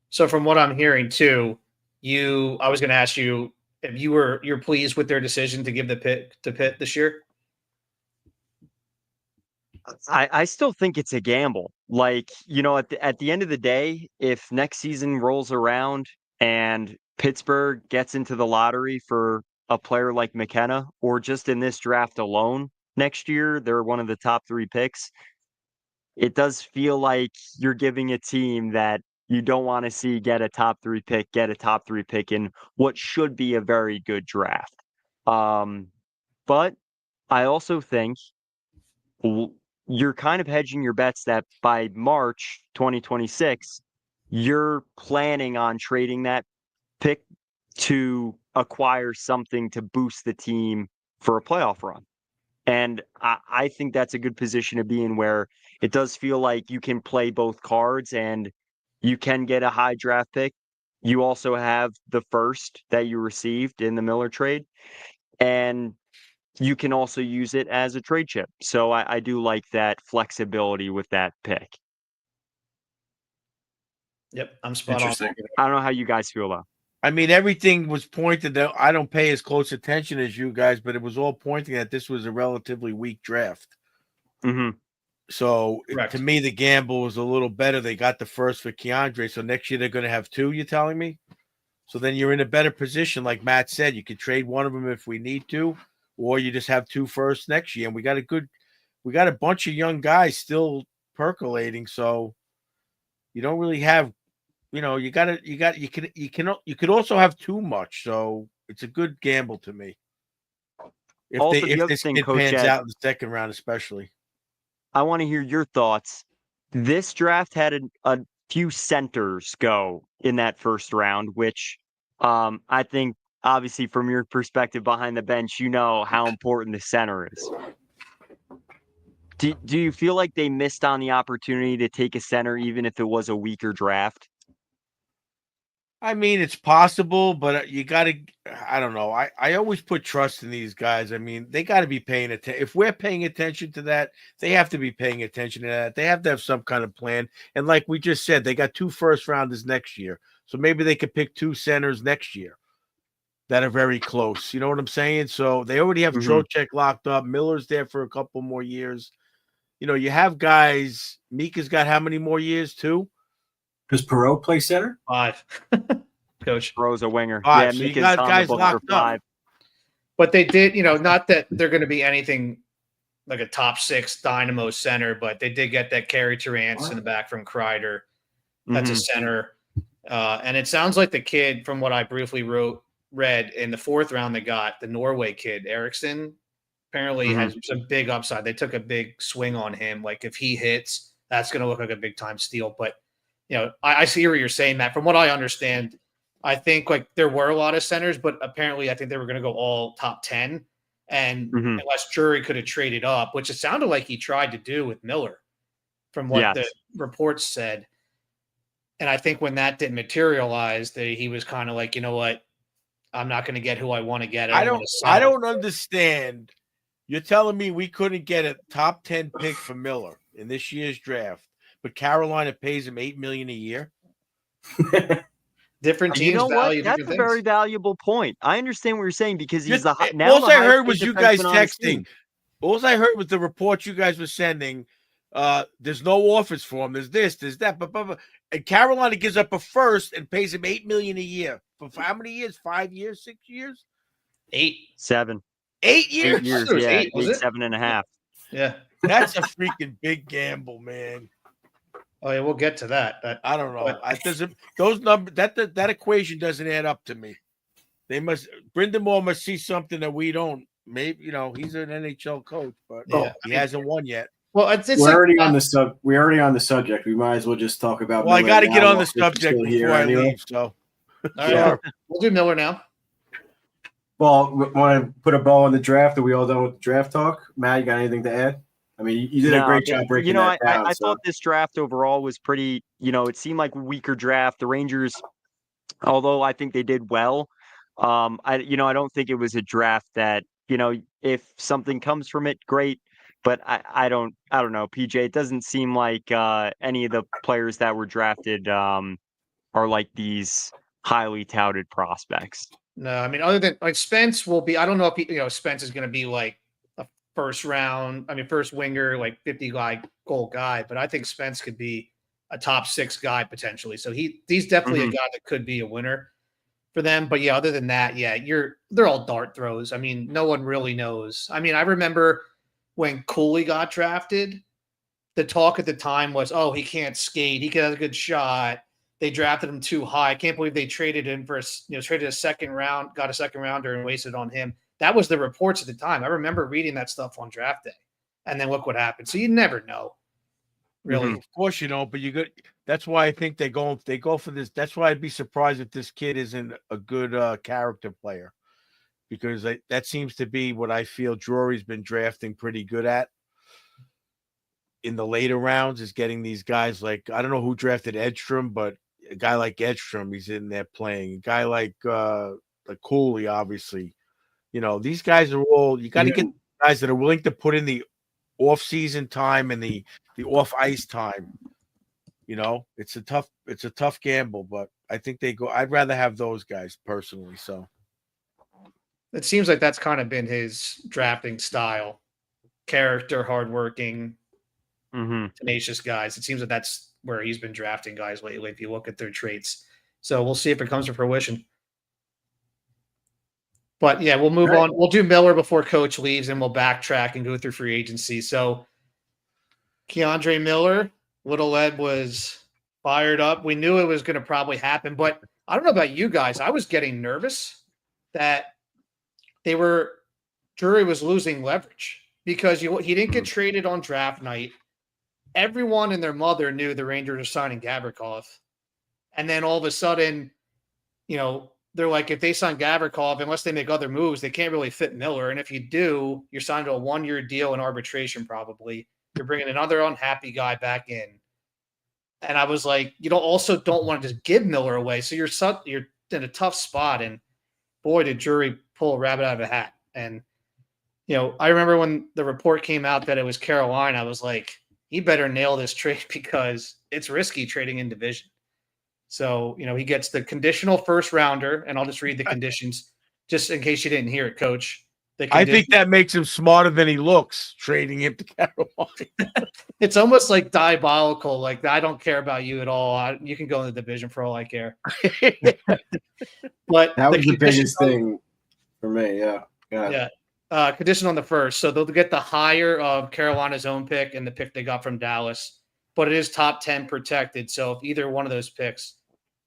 So from what I'm hearing too, I was going to ask you if you're pleased with their decision to give the pick to Pitt this year. I still think it's a gamble. Like, at the end of the day, if next season rolls around and Pittsburgh gets into the lottery for a player like McKenna, or just in this draft alone next year, they're one of the top 3 picks. It does feel like you're giving a team that you don't want to see get a top 3 pick in what should be a very good draft. But I also think you're kind of hedging your bets that by March 2026, you're planning on trading that pick to acquire something to boost the team for a playoff run. And I think that's a good position to be in, where it does feel like you can play both cards and you can get a high draft pick. You also have the first that you received in the Miller trade, and you can also use it as a trade chip. So I do like that flexibility with that pick. Yep, I'm spot on. I don't know how you guys feel though. I mean, everything was pointed out. I don't pay as close attention as you guys, but it was all pointing that this was a relatively weak draft. Mm-hmm. So to me, the gamble was a little better. They got the first for Keandre. So next year they're going to have 2, you're telling me? So then you're in a better position. Like Matt said, you could trade one of them if we need to, or you just have 2 firsts next year. And we got a bunch of young guys still percolating. So you don't really have, you could also have too much. So it's a good gamble to me. If this kid pans out in the second round, especially. I want to hear your thoughts. This draft had a few centers go in that first round, which I think, obviously, from your perspective behind the bench, how important the center is. Do you feel like they missed on the opportunity to take a center, even if it was a weaker draft? I mean, it's possible, but you got to, I don't know. I always put trust in these guys. I mean, they got to be paying attention. If we're paying attention to that, they have to be paying attention to that. They have to have some kind of plan. And like we just said, they got 2 first rounders next year. So maybe they could pick 2 centers next year that are very close. You know what I'm saying? So they already have Trocheck locked up. Miller's there for a couple more years. You have guys. Mika's got how many more years too? Does Perot play center? 5. Coach. Perot's a winger. 5. Yeah, So Mika's you got on guys the book locked for 5. up. But they did, not that they're going to be anything like a top 6 dynamo center, but they did get that Carey Terrance in the back from Kreider. That's a center. And it sounds like the kid, from what I briefly read in the 4th round, they got the Norway kid, Eriksson, apparently has some big upside. They took a big swing on him. Like if he hits, that's going to look like a big time steal. But, I see what you're saying, Matt. From what I understand, I think like there were a lot of centers, but apparently I think they were going to go all top 10. And unless Drury could have traded up, which it sounded like he tried to do with Miller, from what the reports said. And I think when that didn't materialize, he was kind of like, you know what, I'm not going to get who I want to get. I don't understand. You're telling me we couldn't get a top 10 pick for Miller in this year's draft, but Carolina pays him $8 million a year. Different teams You know what? value That's different a very things. valuable point. I understand what you're saying because he's now All the I heard highest was paid you guys defenseman on his team. texting. All I heard was the reports you guys were sending. There's no offers for him. There's this, there's that, but and Carolina gives up a first and pays him $8 million a year for how many years? 5 years, 6 years, 7. 8 years. 8 years, It was yeah, 8, was it? 7.5. Yeah. That's a freaking big gamble, man. Oh yeah, we'll get to that. I don't know. Those numbers that equation doesn't add up to me. Brendan Moore must see something that we don't. Maybe he's an NHL coach, but he hasn't won yet. Well, it's We're already on the We're already on the subject. We might as well just talk about. Well, I got to get on the while Chris is subject still before here I anyway. leave. So, All right, Yeah. we'll do Miller now. Well, want to put a bow on the draft? Are we all done with the draft talk? Matt, you got anything to add? I mean, you did a great job breaking that down. I thought this draft overall was pretty. It seemed like a weaker draft. The Rangers, although I think they did well, I don't think it was a draft that if something comes from it, great. But I don't know, PJ. It doesn't seem like any of the players that were drafted are like these highly touted prospects. No, I mean, other than like Spence will be. I don't know if Spence is going to be like a first winger, like 50 goal guy. But I think Spence could be a top 6 guy potentially. So he's definitely a guy that could be a winner for them. But yeah, other than that, they're all dart throws. I mean, no one really knows. I mean, I remember when Cooley got drafted, the talk at the time was, oh, he can't skate. He could have a good shot. They drafted him too high. I can't believe they traded him for traded a second round, got a second rounder and wasted on him. That was the reports at the time. I remember reading that stuff on draft day. And then look what happened. So you never know. Really. Of course you don't, but that's why I think they go for this. That's why I'd be surprised if this kid isn't a good character player. Because that seems to be what I feel Drury's been drafting pretty good at in the later rounds, is getting these guys like, I don't know who drafted Edstrom, but a guy like Edstrom, he's in there playing. A guy like Cooley, obviously. These guys are all, you got to get guys that are willing to put in the off-season time and the off-ice time. It's a tough gamble, but I think I'd rather have those guys personally, so. It seems like that's kind of been his drafting style. Character, hardworking, tenacious guys. It seems that that's where he's been drafting guys lately, if you look at their traits. So we'll see if it comes to fruition. But yeah, we'll move on. We'll do Miller before Coach leaves, and we'll backtrack and go through free agency. So Keandre Miller, Little Ed was fired up. We knew it was going to probably happen, but I don't know about you guys. I was getting nervous that Drury was losing leverage because he didn't get traded on draft night. Everyone and their mother knew the Rangers are signing Gavrikov. And then all of a sudden, they're like, if they sign Gavrikov, unless they make other moves, they can't really fit Miller. And if you do, you're signed to a 1-year deal in arbitration probably. You're bringing another unhappy guy back in. And I was like, also don't want to just give Miller away. So you're in a tough spot. And boy, did Drury pull a rabbit out of a hat. And, I remember when the report came out that it was Carolina, I was like, he better nail this trade because it's risky trading in division. So, he gets the conditional first rounder, and I'll just read the conditions just in case you didn't hear it, Coach. I think that makes him smarter than he looks, trading him to Carolina. It's almost like diabolical. Like, I don't care about you at all. You can go in the division for all I care. But that was the biggest thing for me. Yeah. Yeah. Condition on the first. So they'll get the higher of Carolina's own pick and the pick they got from Dallas. But it is top 10 protected. So if either one of those picks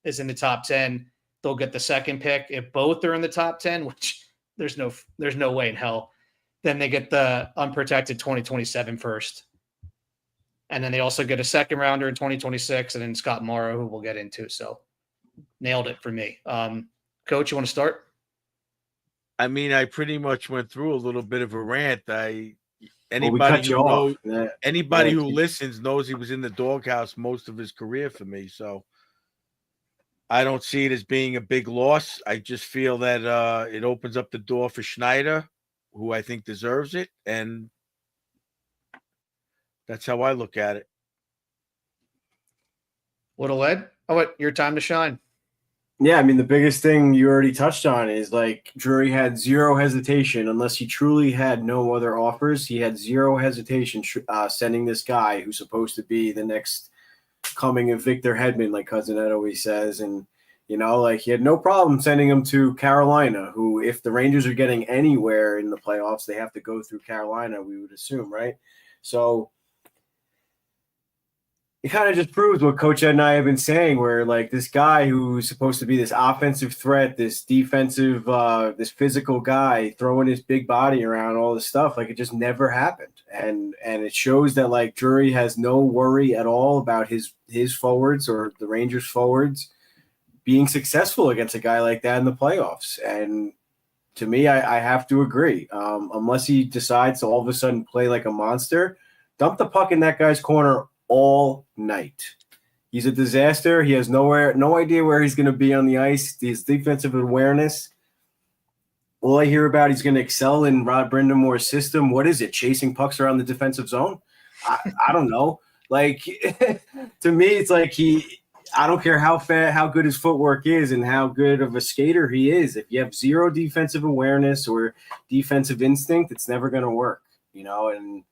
is in the top 10, they'll get the second pick. If both are in the top 10, which there's no way in hell, then they get the unprotected 2027 first. And then they also get a second rounder in 2026, and then Scott Morrow, who we'll get into. So nailed it for me. Coach, you want to start? I mean, I pretty much went through a little bit of a rant. Anybody who listens knows he was in the doghouse most of his career for me. So I don't see it as being a big loss. I just feel that it opens up the door for Schneider, who I think deserves it, and that's how I look at it. Little Ed, your time to shine. Yeah, I mean, the biggest thing you already touched on is like Drury had zero hesitation, unless he truly had no other offers. He had zero hesitation sending this guy who's supposed to be the next coming of Victor Hedman, like Cousin Ed always says. And, like he had no problem sending him to Carolina, who, if the Rangers are getting anywhere in the playoffs, they have to go through Carolina, we would assume, right? So it kind of just proves what Coach Ed and I have been saying, where like this guy who's supposed to be this offensive threat, this defensive, this physical guy throwing his big body around, all this stuff, like it just never happened. And it shows that like Drury has no worry at all about his forwards or the Rangers forwards being successful against a guy like that in the playoffs. And to me, I have to agree. Unless he decides to all of a sudden play like a monster, dump the puck in that guy's corner all night. He's a disaster. He has no idea where he's going to be on the ice. His defensive awareness. All I hear about, he's going to excel in Rod Brindamore's system. What is it? Chasing pucks around the defensive zone? I don't know. Like, to me, it's like I don't care how good his footwork is and how good of a skater he is. If you have zero defensive awareness or defensive instinct, it's never going to work, and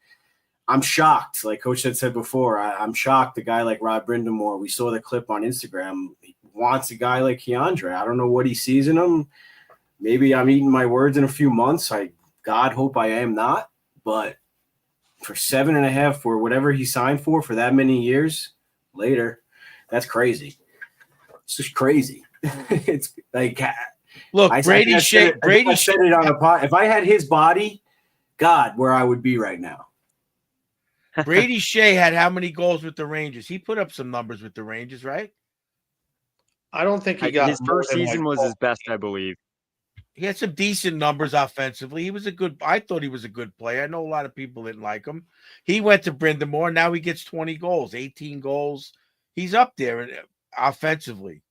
I'm shocked. Like Coach had said before, I'm shocked a guy like Rod Brindamore, we saw the clip on Instagram, he wants a guy like Keandre. I don't know what he sees in him. Maybe I'm eating my words in a few months. God hope I am not. But for 7.5 for whatever he signed for that many years later, that's crazy. It's just crazy. It's like, look, Brady Shea. I said it on a pod. If I had his body, God, where I would be right now. Brady Shea had how many goals with the Rangers? He put up some numbers with the Rangers, right? I don't think he got his first season was his best, I believe. He had some decent numbers offensively. I thought he was a good player. I know a lot of people didn't like him. He went to Brindamore. Now he gets 20 goals, 18 goals. He's up there offensively.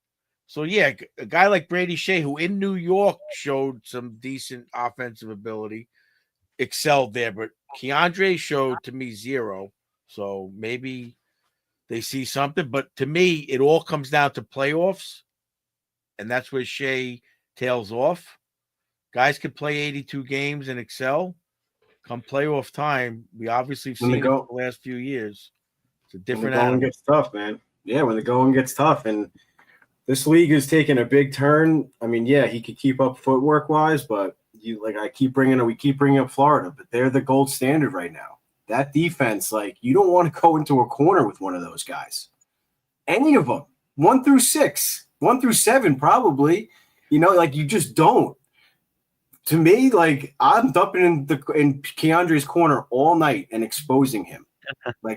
So, yeah, a guy like Brady Shea, who in New York showed some decent offensive ability, excelled there. But Keandre showed to me zero. So maybe they see something. But to me, it all comes down to playoffs. And that's where Shea tails off. Guys could play 82 games and excel. Come playoff time, we obviously have seen it for the last few years. It's a different animal. When the going gets tough, man. Yeah, when the going gets tough. And this league is taking a big turn. I mean, yeah, he could keep up footwork-wise, but we keep bringing up Florida, but they're the gold standard right now. That defense, you don't want to go into a corner with one of those guys. Any of them, 1 through 6, 1 through 7, probably. You just don't. To me, I'm dumping in Keandre's corner all night and exposing him.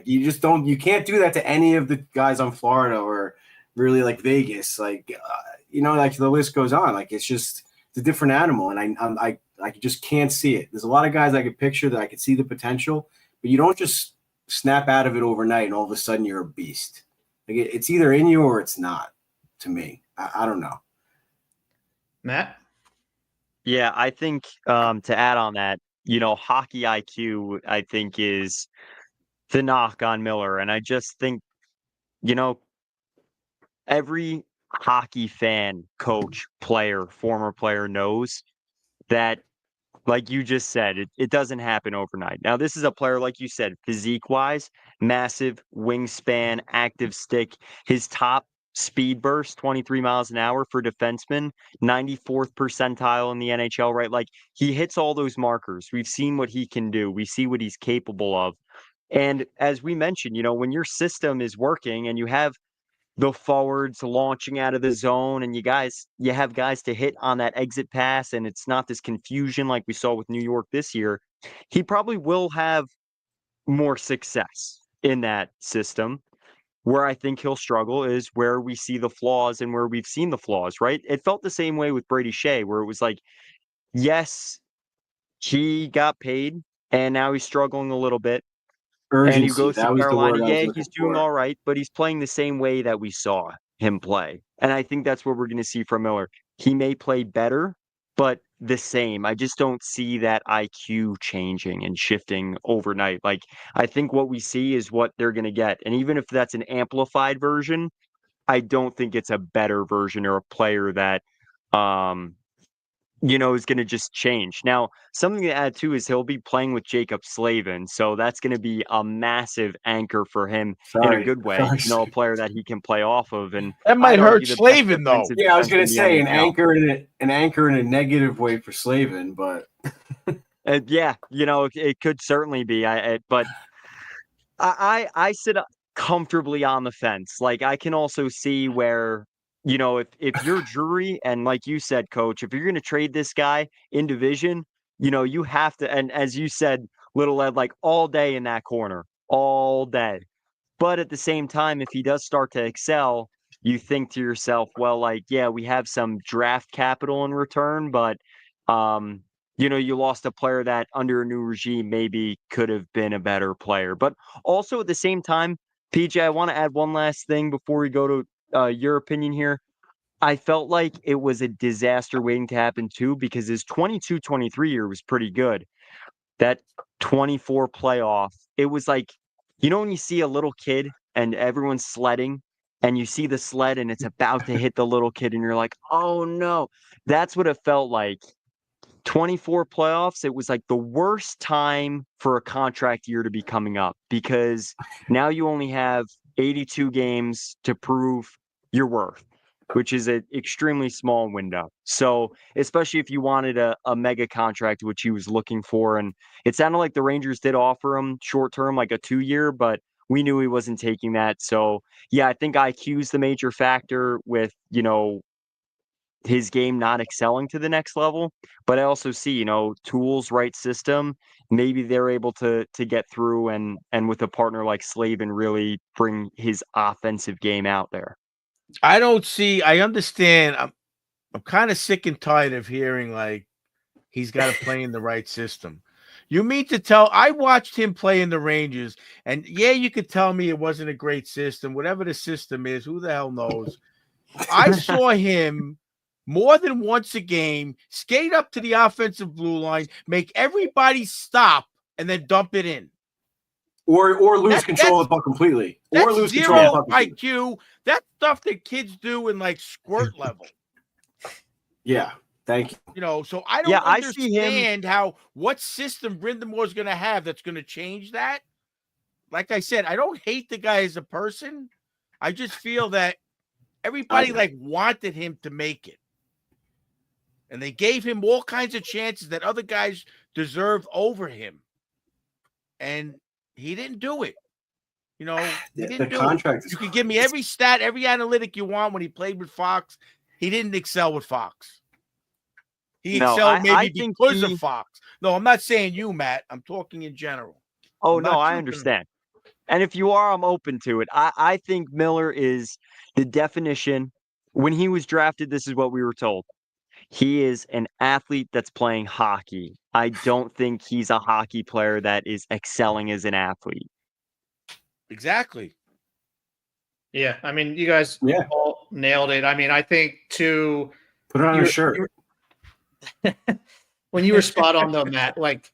You just don't. You can't do that to any of the guys on Florida or really Vegas. The list goes on. It's a different animal, and I just can't see it. There's a lot of guys I could picture that I could see the potential, but you don't just snap out of it overnight and all of a sudden you're a beast. It's either in you or it's not. To me, I don't know. Matt? Yeah, I think to add on that, hockey IQ, I think, is the knock on Miller. And I just think, every hockey fan, coach, player, former player knows that, like you just said, it doesn't happen overnight. Now, this is a player, like you said, physique-wise, massive wingspan, active stick. His top speed burst, 23 miles an hour for defenseman, 94th percentile in the NHL, right? He hits all those markers. We've seen what he can do. We see what he's capable of. And as we mentioned, when your system is working and you have the forwards launching out of the zone and you have guys to hit on that exit pass, and it's not this confusion like we saw with New York this year, he probably will have more success in that system. Where I think he'll struggle is where we see the flaws and where we've seen the flaws, right? It felt the same way with Brady Shea, where it was yes, he got paid and now he's struggling a little bit. Urgency. And he goes to That was Carolina. the word I was Yeah, looking he's doing for. all right, but he's playing the same way that we saw him play. And I think that's what we're going to see from Miller. He may play better, but the same. I just don't see that IQ changing and shifting overnight. Like, I think what we see is what they're going to get. And even if that's an amplified version, I don't think it's a better version or a player that, is going to just change. Now, something to add too is he'll be playing with Jacob Slavin. So that's going to be a massive anchor for him in a good way. A player that he can play off of. And That might I'd hurt argue the best Slavin, though. defensive Yeah, I was going to defense in the say NHL. an anchor in a negative way for Slavin, but Yeah, it could certainly be. But I sit comfortably on the fence. Like, I can also see where, if you're Drury and like you said, coach, if you're going to trade this guy in division, you have to, and as you said, Little Ed, like all day in that corner, all day. But at the same time, if he does start to excel, you think to yourself, well, like, yeah, we have some draft capital in return, but, you lost a player that under a new regime maybe could have been a better player. But also at the same time, PJ, I want to add one last thing before we go to your opinion here. I felt like it was a disaster waiting to happen too, because his 22-23 year was pretty good. That 24 playoff, it was like, when you see a little kid and everyone's sledding and you see the sled and it's about to hit the little kid and you're like, oh no, that's what it felt like. 24 playoffs, it was like the worst time for a contract year to be coming up, because now you only have 82 games to prove your worth, which is an extremely small window. So especially if you wanted a mega contract, which he was looking for, and it sounded like the Rangers did offer him short term, like a 2-year, but we knew he wasn't taking that. So yeah, I think IQ is the major factor with, his game not excelling to the next level. But I also see, tools, right system, maybe they're able to get through and with a partner like Slavin really bring his offensive game out there. I understand. I'm kind of sick and tired of hearing like he's got to play in the right system. You mean to tell I watched him play in the Rangers, and yeah, you could tell me it wasn't a great system. Whatever the system is, who the hell knows? I saw him more than once a game skate up to the offensive blue line, make everybody stop, and then dump it in. Or lose control of the puck completely. Or lose control of the puck completely. IQ. That's stuff that kids do in like squirt level. Yeah, thank you. So I don't understand what system Brindamore's going to have that's going to change that. Like I said, I don't hate the guy as a person. I just feel that everybody wanted him to make it. And they gave him all kinds of chances that other guys deserved over him. And he didn't do it. He didn't do it. You can give me every stat, every analytic you want when he played with Fox. He didn't excel with Fox. He excelled because of Fox. No, I'm not saying you, Matt. I'm talking in general. Oh, no, I understand. And if you are, I'm open to it. I think Miller is the definition. When he was drafted, this is what we were told. He is an athlete that's playing hockey. I don't think he's a hockey player that is excelling as an athlete. Exactly. Yeah, I mean, you guys all nailed it. I mean, I think to put it on your shirt. When you were spot on though, Matt, like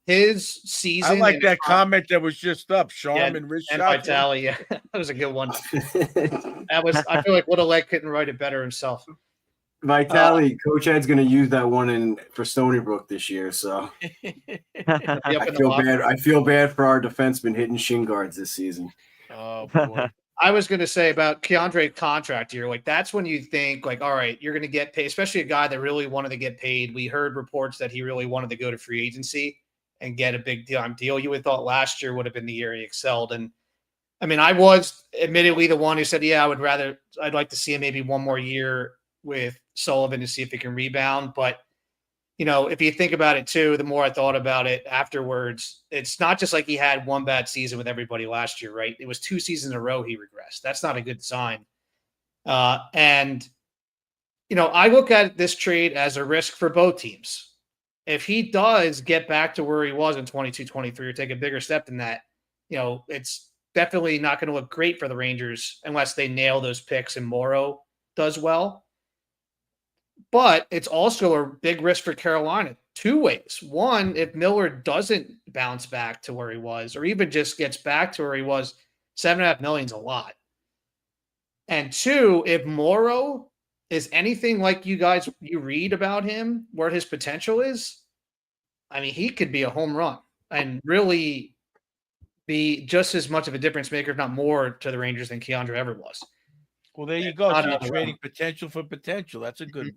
his season. I like that comment that was just up, Sean and Rich Vitale. Yeah, that was a good one. I feel like Little Leg couldn't write it better himself. Vitale, Coach Ed's going to use that one for Stony Brook this year, so I feel bad for our defensemen hitting shin guards this season. Oh boy. I was going to say about Keandre contract year, like that's when you think like, all right, you're going to get paid, especially a guy that really wanted to get paid. We heard reports that he really wanted to go to free agency and get a big deal. You would have thought last year would have been the year he excelled. And I mean, I was admittedly the one who said, yeah, I'd like to see him maybe one more year with Sullivan to see if he can rebound. But, if you think about it too, the more I thought about it afterwards, it's not just like he had one bad season with everybody last year, right? It was 2 seasons in a row he regressed. That's not a good sign. And I look at this trade as a risk for both teams. If he does get back to where he was in 22-23 or take a bigger step than that, it's definitely not going to look great for the Rangers unless they nail those picks and Morrow does well. But it's also a big risk for Carolina. Two ways. One, if Miller doesn't bounce back to where he was, or even just gets back to where he was, $7.5 million is a lot. And two, if Morrow is anything like you read about him, where his potential is, I mean, he could be a home run and really be just as much of a difference maker, if not more, to the Rangers than Keandre ever was. Well, there you go. So you're trading potential for potential. That's a good.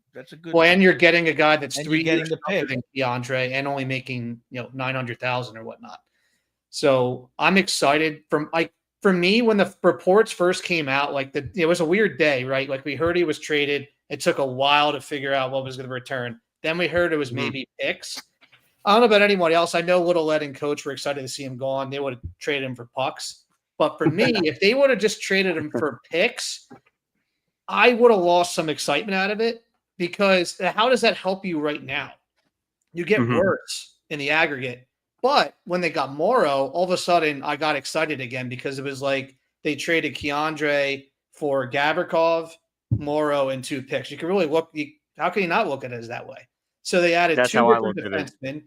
Well, and you're getting a guy that's and 3 you're years getting the older pick. than Keandre and only making $900,000 or whatnot. So I'm excited. For me, when the reports first came out, it was a weird day, right? Like, we heard he was traded. It took a while to figure out what was going to return. Then we heard it was maybe picks. I don't know about anybody else. I know Little Ed and Coach were excited to see him gone. They would have traded him for pucks. But for me, if they would have just traded him for picks, I would have lost some excitement out of it, because how does that help you right now? You get worse in the aggregate. But when they got Morrow, all of a sudden I got excited again, because it was like they traded Keandre for Gavrikov, Morrow, and 2 picks. You can really how can you not look at it as that way? So they added That's 2 how I different look at it. defensemen,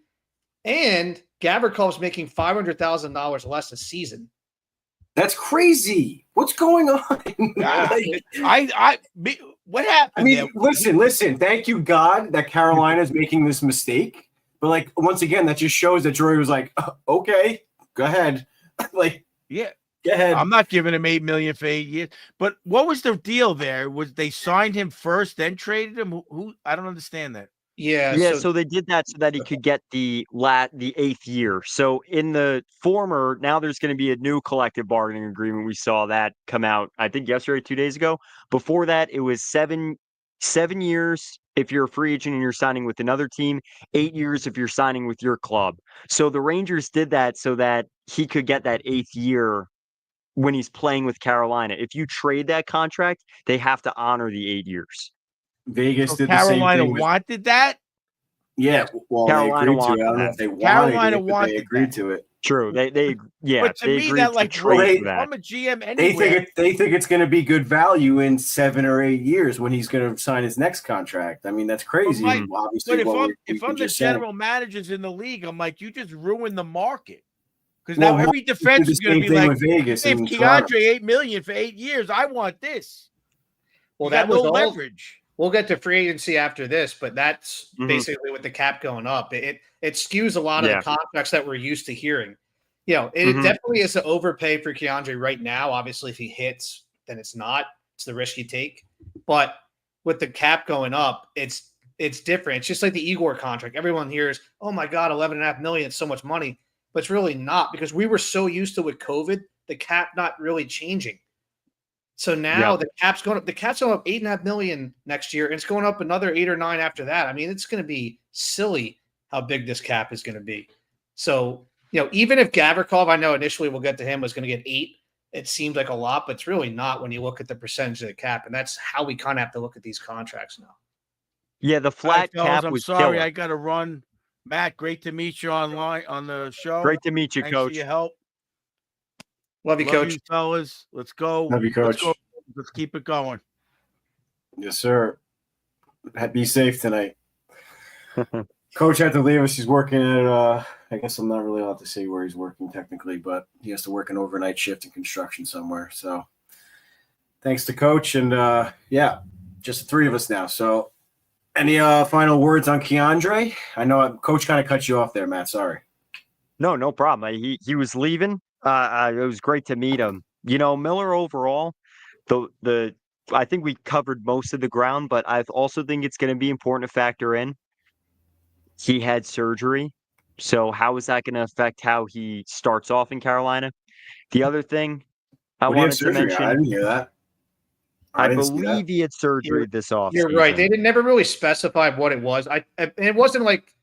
and Gavrikov's making $500,000 less a season. That's crazy. What's going on? What happened? I mean, there? listen. Thank you, God, that Carolina's making this mistake. But once again, that just shows that Drury was like, okay, go ahead. Yeah. Go ahead. I'm not giving him $8 million for 8 years. But what was the deal there? Was they signed him first, then traded him? Who? I don't understand that. Yeah. So they did that so that he could get the 8th year. So in the former, now there's going to be a new collective bargaining agreement. We saw that come out, I think yesterday, 2 days ago. Before that, it was 7 years if you're a free agent and you're signing with another team, 8 years if you're signing with your club. So the Rangers did that so that he could get that 8th year when he's playing with Carolina. If you trade that contract, they have to honor the 8 years. Vegas did Carolina the same thing. wanted that? Yeah, well, Carolina they agreed to it. wanted I don't know that. if they wanted Carolina it, but wanted they agreed that. to it. True. They But to they me, agreed that to trade for that. I'm a GM They anyway. think it's going to be good value in 7 or 8 years when he's going to sign his next contract. I mean, that's crazy. But Obviously, if I'm the just saying. general managers in the league, I'm like, you just ruined the market. Because Well, now every defense the is going to same be thing like, with Vegas if and Keandre Toronto. $8 million for 8 years, I want this. Well, You got that was no all leverage. We'll get to free agency after this, but that's basically with the cap going up. It skews a lot of the contracts that we're used to hearing. It definitely is an overpay for Keandre right now. Obviously, if he hits, then it's not. It's the risk you take. But with the cap going up, it's different. It's just like the Igor contract. Everyone hears, oh my God, $11.5 million, it's so much money. But it's really not, because we were so used to, with COVID, the cap not really changing. So now the cap's going up. The cap's going up $8.5 million next year, and it's going up another 8 or 9 after that. I mean, it's going to be silly how big this cap is going to be. So, even if Gavrikov, I know initially we'll get to him, was going to get 8, it seems like a lot, but it's really not when you look at the percentage of the cap, and that's how we kind of have to look at these contracts now. Yeah, the flat cap I'm was sorry, killer. I got to run. Matt, great to meet you online on the show. Great to meet you, Thanks Coach. for your help. Love you, Coach. You, fellas. Let's go. Love you, Coach. Let's keep it going. Yes, sir. Be safe tonight. Coach had to leave us. He's working at, I guess I'm not really allowed to say where he's working technically, but he has to work an overnight shift in construction somewhere. So thanks to Coach. And just the 3 of us now. So any final words on Keandre? I know Coach kind of cut you off there, Matt. Sorry. No problem. He was leaving. It was great to meet him. Miller overall, I think we covered most of the ground, but I also think it's going to be important to factor in. He had surgery. So how is that going to affect how he starts off in Carolina? The other thing I wanted to mention. I didn't hear that. I believe he had surgery this offseason. You're right. They never really specified what it was. It wasn't like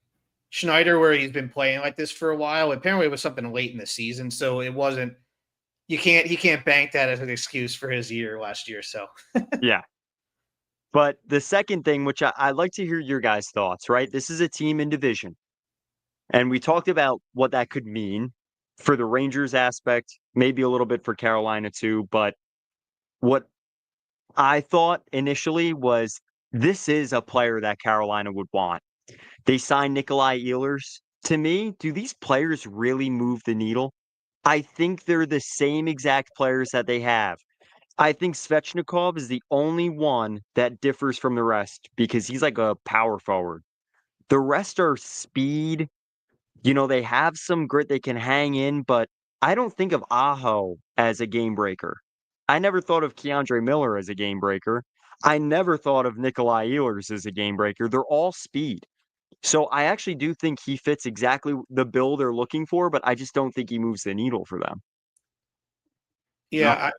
Schneider where he's been playing like this for a while. Apparently it was something late in the season. So it wasn't, he can't bank that as an excuse for his year last year. So yeah. But the second thing, which I'd like to hear your guys' thoughts, right? This is a team in division. And we talked about what that could mean for the Rangers aspect maybe a little bit for Carolina too. But what I thought initially was this is a player that Carolina would want. They signed Nikolai Ehlers. To me, do these players really move the needle? I think they're the same exact players that they have. I think Svechnikov is the only one that differs from the rest because he's like a power forward. The rest are speed. They have some grit, they can hang in, but I don't think of Aho as a game breaker. I never thought of Keandre Miller as a game breaker. I never thought of Nikolai Ehlers as a game breaker. They're all speed. So I actually do think he fits exactly the bill they're looking for, but I just don't think he moves the needle for them. Yeah,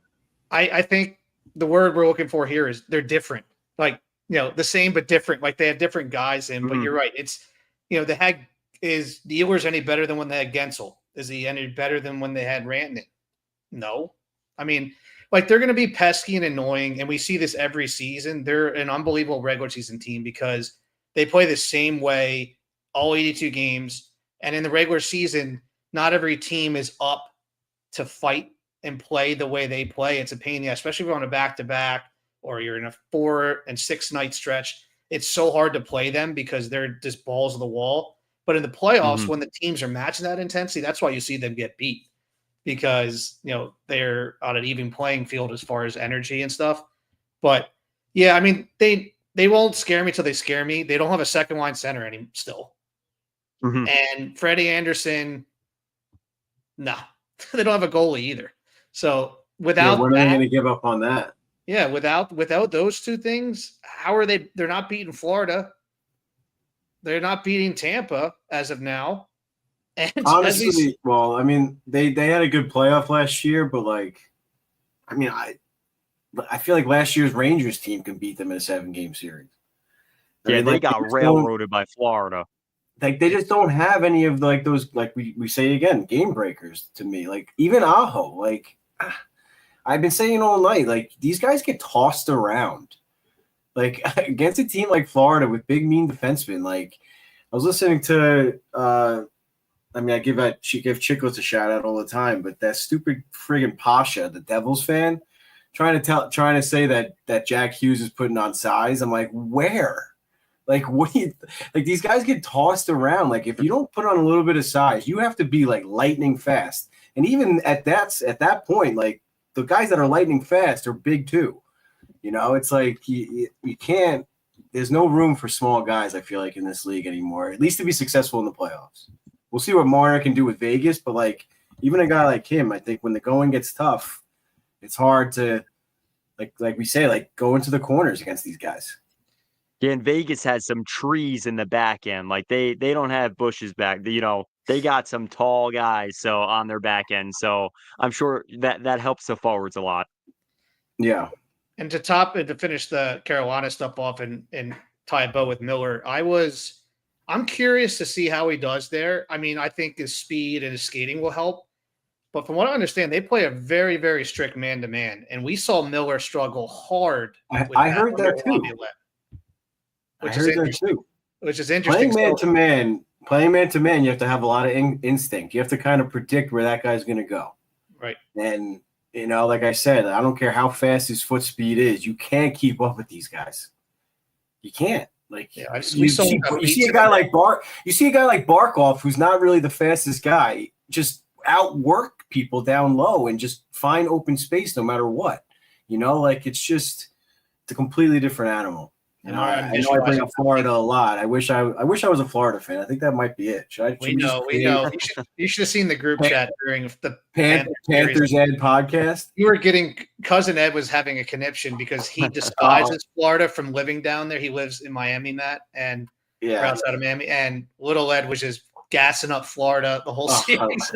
I think the word we're looking for here is they're different. Like, the same but different. Like they have different guys in, but you're right. It's, is the Ehlers any better than when they had Gensel? Is he any better than when they had Rantanen? No. I mean, like they're going to be pesky and annoying, and we see this every season. They're an unbelievable regular season team because they play the same way all 82 games. And in the regular season, not every team is up to fight and play the way they play. It's a pain in the ass, especially if you're on a back-to-back or you're in a 4 and 6 night stretch. It's so hard to play them because they're just balls of the wall. But in the playoffs, when the teams are matching that intensity, that's why you see them get beat because, they're on an even playing field as far as energy and stuff. But yeah, I mean, they won't scare me till they scare me. They don't have a second line center still. And Freddie Anderson, no, they don't have a goalie either. So without we're not going to give up on that. Yeah, without those two things, how are they? They're not beating Florida. They're not beating Tampa as of now. And honestly, I mean, they had a good playoff last year, but I feel like last year's Rangers team can beat them in a 7-game series. They got railroaded by Florida. Like they just don't have any of those we say again game breakers to me. Like even Aho, I've been saying all night, like these guys get tossed around. Like against a team like Florida with big mean defensemen. Like I was listening to I give Chicklets a shout out all the time, but that stupid friggin' Pasha, the Devils fan, trying to say that Jack Hughes is putting on size. I'm like, where? Like, what do you like? These guys get tossed around. Like, if you don't put on a little bit of size, you have to be like lightning fast. And even at that point, like the guys that are lightning fast are big too. It's like you can't. There's no room for small guys. I feel like in this league anymore. At least to be successful in the playoffs. We'll see what Marner can do with Vegas, but like even a guy like him, I think when the going gets tough, it's hard to like we say, like go into the corners against these guys. Yeah, and Vegas has some trees in the back end. Like they don't have bushes back. They got some tall guys on their back end. So I'm sure that helps the forwards a lot. Yeah. And to finish the Carolina stuff off and tie a bow with Miller, I'm curious to see how he does there. I mean, I think his speed and his skating will help. But from what I understand, they play a very, very strict man-to-man. And we saw Miller struggle hard. I heard that too. Which is interesting. Playing man-to-man, you have to have a lot of instinct. You have to kind of predict where that guy's going to go. Right. And, like I said, I don't care how fast his foot speed is. You can't keep up with these guys. You can't. Like, you see a guy like Barkov, who's not really the fastest guy, just outwork people down low and just find open space no matter what. It's just it's a completely different animal. I know I bring up Florida a lot. I wish I was a Florida fan. I think that might be it. We know. You should have seen the group chat during the Panthers Ed podcast. You were getting cousin Ed was having a conniption because he despises Florida from living down there. He lives in Miami, Matt, and outside of Miami. And little Ed was just gassing up Florida the whole series.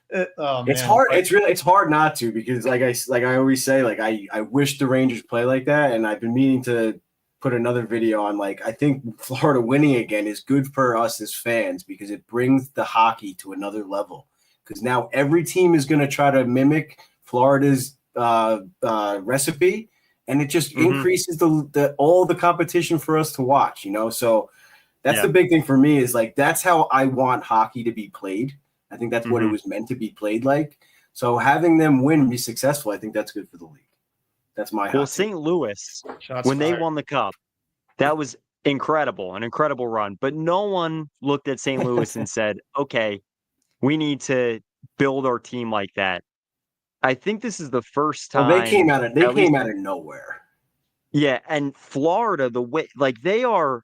It's hard. It's hard not to because like I always say, like I wish the Rangers play like that, and I've been meaning to put another video on. Like I think Florida winning again is good for us as fans because it brings the hockey to another level. Because now every team is going to try to mimic Florida's recipe, and it just increases all the competition for us to watch. So that's the big thing for me is like that's how I want hockey to be played. I think that's what it was meant to be played like. So having them win and be successful, I think that's good for the league. That's my Well, hot take. St. Louis, Shots when they fired. won the cup, that was incredible, an incredible run. But no one looked at St. Louis and said, okay, we need to build our team like that. I think this is the first Well, time. they at least- came out of nowhere. Yeah, and Florida, the way like they are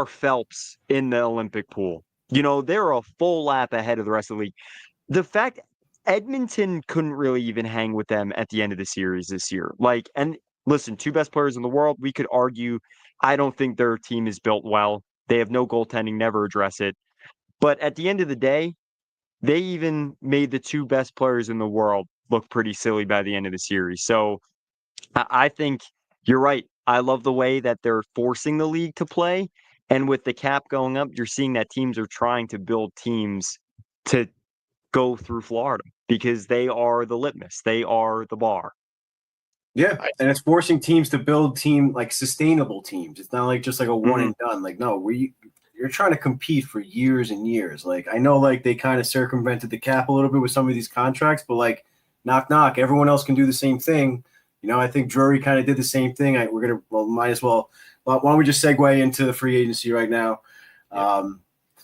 Phelps in the Olympic pool. They're a full lap ahead of the rest of the league. The fact Edmonton couldn't really even hang with them at the end of the series this year. And listen, two best players in the world, we could argue. I don't think their team is built well. They have no goaltending, never address it. But at the end of the day, they even made the two best players in the world look pretty silly by the end of the series. So I think you're right. I love the way that they're forcing the league to play. And with the cap going up, you're seeing that teams are trying to build teams to go through Florida because they are the litmus. They are the bar. Yeah, and it's forcing teams to build sustainable teams. It's not like just like a one and done. Like, no, you're trying to compete for years and years. Like, I know they kind of circumvented the cap a little bit with some of these contracts, but knock knock, everyone else can do the same thing. I think Drury kind of did the same thing. Might as well. Why don't we just segue into the free agency right now? Well,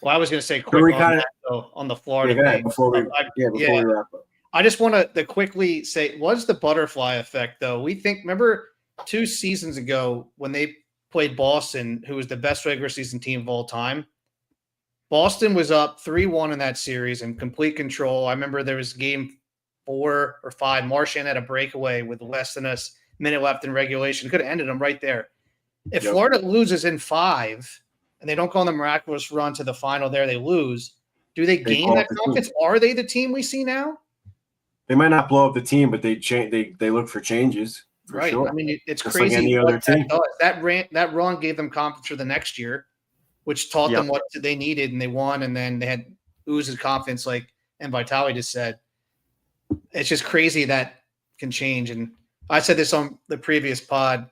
I was going to say quick on the Florida thing. Before we wrap up. I just want to quickly say, what's the butterfly effect, though? Remember 2 seasons ago when they played Boston, who was the best regular season team of all time? Boston was up 3-1 in that series in complete control. I remember there was game 4 or 5. Marchand had a breakaway with less than a minute left in regulation. Could have ended them right there. If Florida loses in 5 and they don't go on the miraculous run to the final there, they lose. Do they gain that confidence? Are they the team we see now? They might not blow up the team, but they look for changes. Right. Sure. I mean, it's just crazy. like any other team. That run gave them confidence for the next year, which taught them what they needed, and they won. And then they had oozes confidence, and Vitali just said. It's just crazy that can change. And I said this on the previous pod.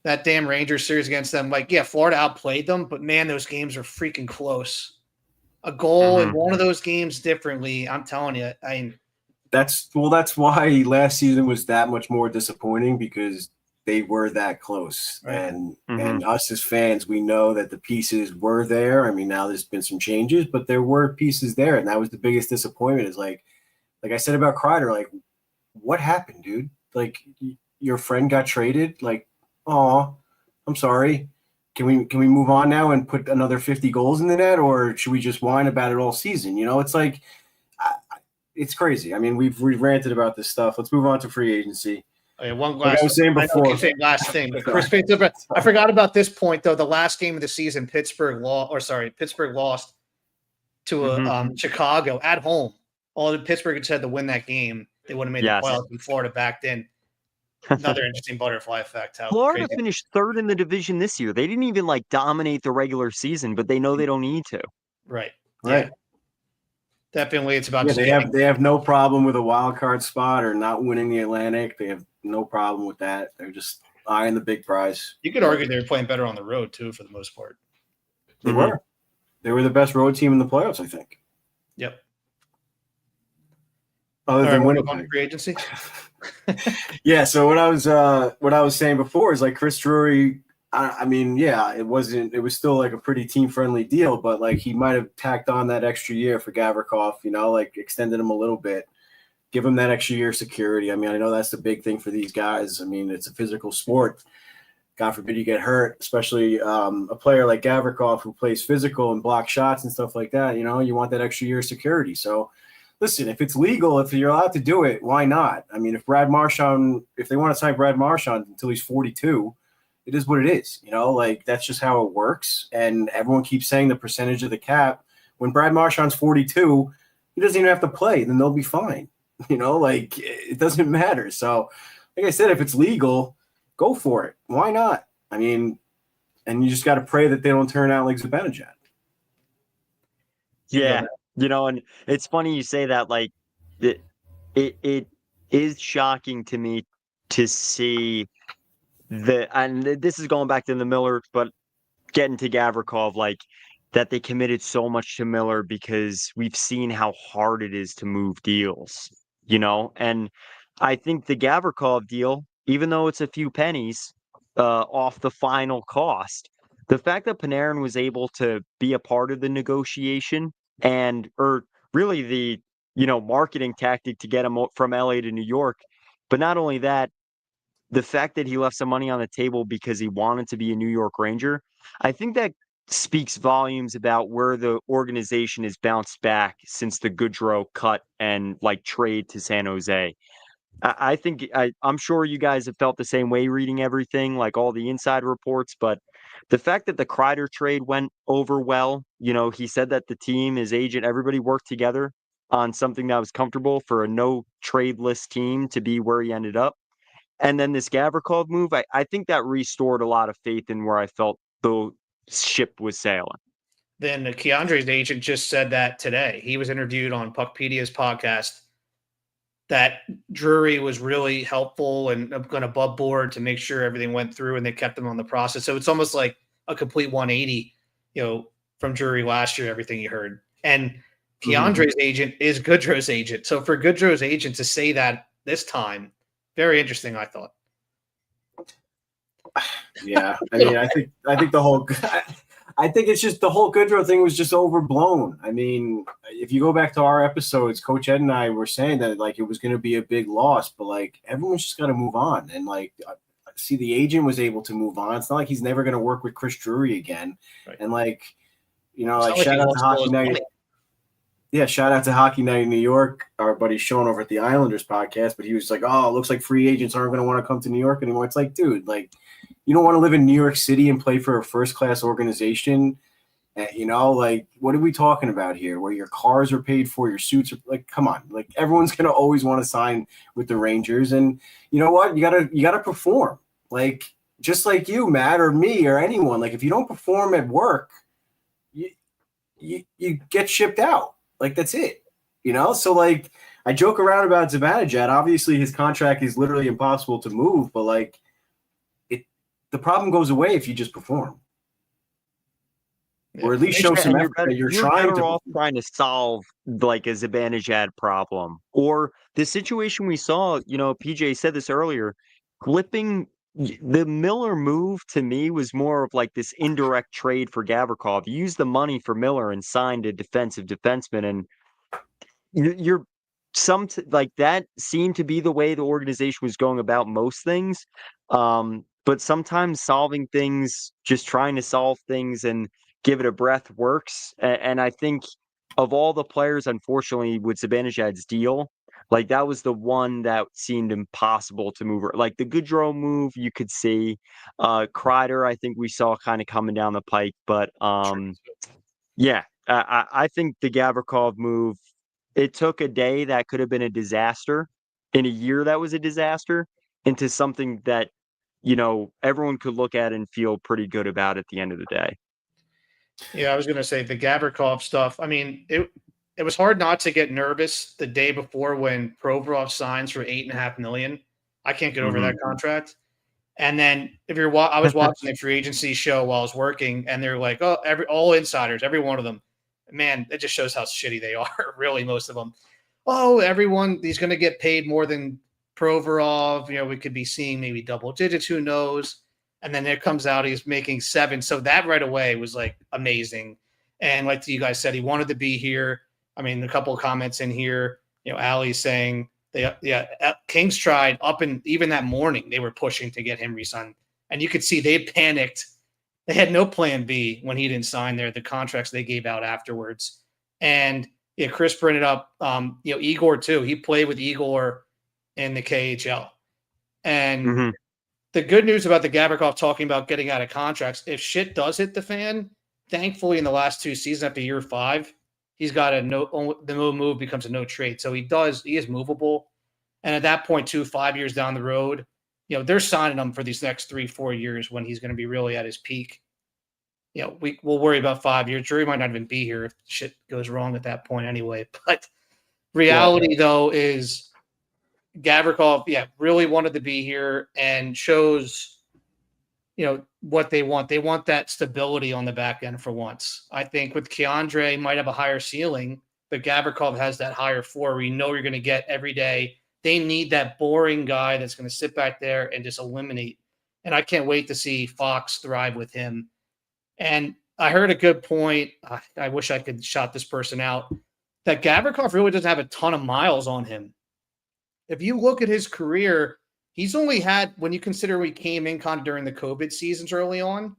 That damn Rangers series against them, Florida outplayed them, but man, those games are freaking close. A goal in one of those games differently. I'm telling you, that's why last season was that much more disappointing because they were that close. Right. And us as fans, we know that the pieces were there. I mean, now there's been some changes, but there were pieces there. And that was the biggest disappointment is like I said about Kreider, what happened, dude? Your friend got traded? I'm sorry. Can we move on now and put another 50 goals in the net, or should we just whine about it all season? It's it's crazy. I mean, we've ranted about this stuff. Let's move on to free agency. Oh, yeah, one last. I was saying before. Last thing, but Chris, I forgot about this point though. The last game of the season, Pittsburgh lost to Chicago at home. All the Pittsburgh had to win that game. They would have made the playoffs, and Florida backed in. Another interesting butterfly effect. Florida finished 3rd in the division this year. They didn't even dominate the regular season, but they know they don't need to. Right. Right. Yeah. Definitely, it's about. They have no problem with a wild card spot or not winning the Atlantic. They have no problem with that. They're just eyeing the big prize. You could argue they were playing better on the road too, for the most part. They were. They were the best road team in the playoffs, I think. Yep. Other than winning free agency. Yeah. So what I was saying before is Chris Drury. I mean, it was still a pretty team friendly deal, but he might have tacked on that extra year for Gavrikov, extended him a little bit, give him that extra year of security. I mean, I know that's the big thing for these guys. I mean, it's a physical sport. God forbid you get hurt, especially a player like Gavrikov who plays physical and block shots and stuff like that. You want that extra year of security. So listen, if it's legal, if you're allowed to do it, why not? I mean, if they want to sign Brad Marchand until he's 42, it is what it is. That's just how it works. And everyone keeps saying the percentage of the cap. When Brad Marchand's 42, he doesn't even have to play. Then they'll be fine. It doesn't matter. So, like I said, if it's legal, go for it. Why not? I mean, and you just got to pray that they don't turn out like Zibanejad. Yeah. And it's funny you say that. It is shocking to me to see and this is going back to the Miller, but getting to Gavrikov, that they committed so much to Miller because we've seen how hard it is to move deals. And I think the Gavrikov deal, even though it's a few pennies off the final cost, the fact that Panarin was able to be a part of the negotiation or really the, marketing tactic to get him from LA to New York, but not only that, the fact that he left some money on the table because he wanted to be a New York Ranger, I think that speaks volumes about where the organization has bounced back since the Goodrow cut and trade to San Jose. I think I'm sure you guys have felt the same way reading everything, like all the inside reports, but the fact that the Kreider trade went over well, he said that the team, his agent, everybody worked together on something that was comfortable for a no trade list team to be where he ended up. And then this Gavrikov move, I think that restored a lot of faith in where I felt the ship was sailing. Then Keandre's agent just said that today. He was interviewed on Puckpedia's podcast that Drury was really helpful and going above board to make sure everything went through and they kept him on the process. So it's almost like a complete 180, from Drury last year, everything you heard. And Keandre's agent is Goodrow's agent. So for Goodrow's agent to say that this time, very interesting, I thought. Yeah, I mean, I think I think it's just the whole Goodrow thing was just overblown. I mean, if you go back to our episodes, Coach Ed and I were saying that it was going to be a big loss, but everyone's just got to move on. And see, the agent was able to move on. It's not like he's never going to work with Chris Drury again. Right. And shout out to Hockey Night. Yeah, shout out to Hockey Night in New York, our buddy Sean over at the Islanders podcast. But he was like, "Oh, it looks like free agents aren't going to want to come to New York anymore." It's like, dude, you don't want to live in New York City and play for a first-class organization. What are we talking about here? Where your cars are paid for, your suits are come on. Everyone's going to always want to sign with the Rangers. And you know what? You gotta perform. Just like you, Matt, or me, or anyone. If you don't perform at work, you get shipped out. That's it. So I joke around about Zibanejad. Obviously, his contract is literally impossible to move, but the problem goes away if you just perform, or at least show some effort that you're trying to solve a Zibanejad problem, or the situation we saw. PJ said this earlier, flipping the Miller move to me was more of this indirect trade for Gavrikov. You used the money for Miller and signed a defensive defenseman, and that seemed to be the way the organization was going about most things. But sometimes solving things, just trying to solve things and give it a breath works. And I think of all the players, unfortunately, with Zibanejad's deal, that was the one that seemed impossible to move. The Goodrow move, you could see. Kreider, I think we saw kind of coming down the pike. But yeah, I think the Gavrikov move, it took a day that could have been a disaster, in a year that was a disaster, into something that everyone could look at and feel pretty good about at the end of the day. Yeah, I was going to say the Gavrikov stuff. I mean, it was hard not to get nervous the day before when Provorov signs for $8.5 million. I can't get over that contract. And then I was watching the free agency show while I was working, and they're like, "Oh, all insiders, every one of them." Man, it just shows how shitty they are. Really, most of them. Oh, everyone, he's going to get paid more than Provorov, we could be seeing maybe double digits, who knows? And then there comes out he's making 7. So that right away was amazing. And like you guys said, he wanted to be here. I mean, a couple of comments in here, Ali saying Kings tried up, and even that morning they were pushing to get him re-signed. And you could see they panicked. They had no plan B when he didn't sign the contracts they gave out afterwards. And Chris brought it up. Igor too. He played with Igor in the KHL. And the good news about the Gavrikov talking about getting out of contracts, if shit does hit the fan, thankfully in the last 2 seasons after year 5, he's got the move becomes a no trade. So he is movable. And at that point too, 5 years down the road, they're signing him for these next 3-4 years when he's going to be really at his peak. We'll worry about 5 years. Drury might not even be here if shit goes wrong at that point anyway. But reality though is Gavrikov, really wanted to be here and shows, what they want. They want that stability on the back end for once. I think with Keandre might have a higher ceiling but Gavrikov has that higher floor where you know you're going to get every day. They need that boring guy that's going to sit back there and just eliminate. And I can't wait to see Fox thrive with him. And I heard a good point. I wish I could shout this person out, that Gavrikov really doesn't have a ton of miles on him. If you look at his career, he's only had, when you consider we came in kind of during the COVID seasons early on,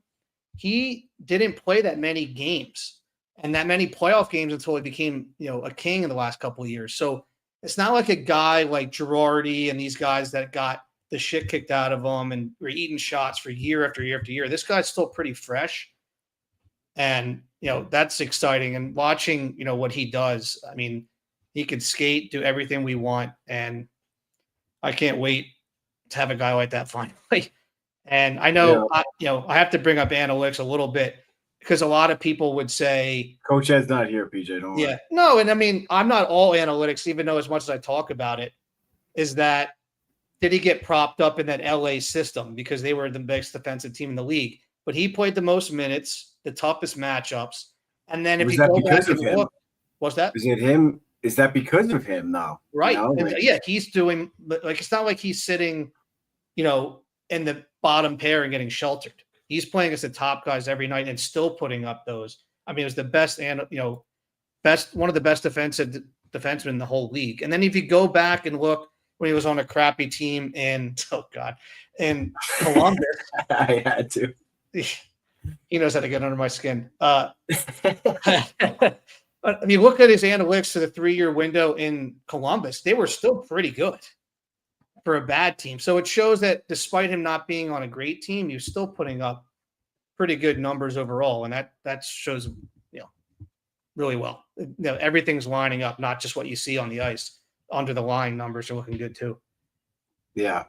he didn't play that many games and that many playoff games until he became, a king in the last couple of years. So it's not like a guy like Girardi and these guys that got the shit kicked out of them and were eating shots for year after year after year. This guy's still pretty fresh. And, that's exciting. And watching, what he does, I mean, he can skate, do everything we want. And I can't wait to have a guy like that finally. And I know, I have to bring up analytics a little bit because a lot of people would say, Coach Ed's not here, PJ. Don't worry. Yeah, no. And I mean, I'm not all analytics, even though as much as I talk about it, is that did he get propped up in that LA system because they were the best defensive team in the league? But he played the most minutes, the toughest matchups. And then if you go back and look, what's that? Is it him? Is that because of him now? Right. He's doing, like, it's not like he's sitting, in the bottom pair and getting sheltered. He's playing as the top guys every night and still putting up those. I mean, it was the best and, one of the best defensemen in the whole league. And then if you go back and look when he was on a crappy team in Columbus. I had to. He knows how to get under my skin. I mean, look at his analytics to the 3-year window in Columbus. They were still pretty good for a bad team. So it shows that despite him not being on a great team, he's still putting up pretty good numbers overall. And that shows, really well. Everything's lining up, not just what you see on the ice. Under the line numbers are looking good too. Yeah.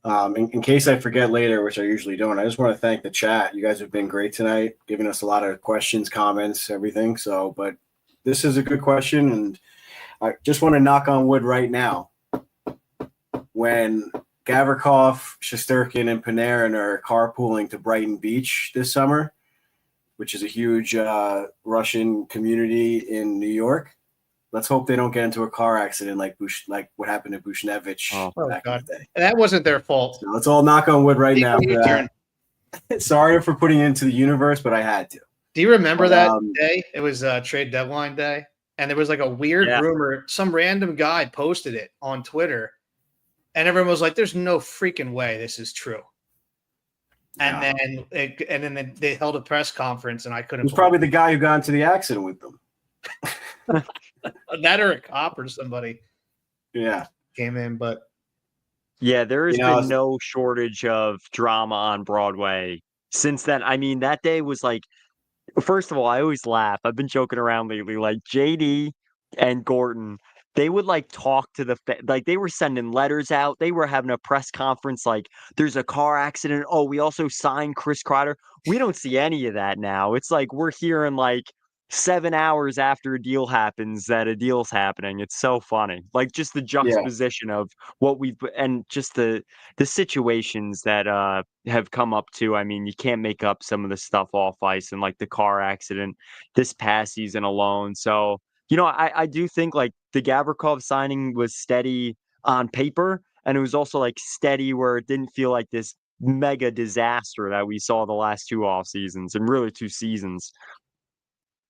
In case I forget later, which I usually don't, I just want to thank the chat. You guys have been great tonight, giving us a lot of questions, comments, everything. So, but this is a good question, and I just want to knock on wood right now. When Gavrikov, Shesterkin, and Panarin are carpooling to Brighton Beach this summer, which is a huge Russian community in New York, let's hope they don't get into a car accident like what happened to Bushnevich back in the day. And that wasn't their fault. So let's all knock on wood right now. Sorry for putting it into the universe, but I had to. Do you remember that day? It was trade deadline day. And there was like a weird rumor. Some random guy posted it on Twitter. And everyone was like, there's no freaking way this is true. And then they held a press conference and I couldn't. It was probably the guy who got into the accident with them. That or a cop or somebody came in, but there has been no shortage of drama on Broadway since then. I mean, that day was like, first of all, I always laugh. I've been joking around lately, like JD and Gordon, they would like talk to like they were sending letters out. They were having a press conference like there's a car accident. Oh, we also signed Chris Kreider. We don't see any of that now. It's like we're hearing like 7 hours after a deal happens that a deal's happening. It's so funny. Like just the juxtaposition of what we've and just the situations that have come up to. I mean, you can't make up some of the stuff off ice and like the car accident this past season alone. So, I do think like the Gavrikov signing was steady on paper, and it was also like steady where it didn't feel like this mega disaster that we saw the last 2 off seasons and really 2 seasons.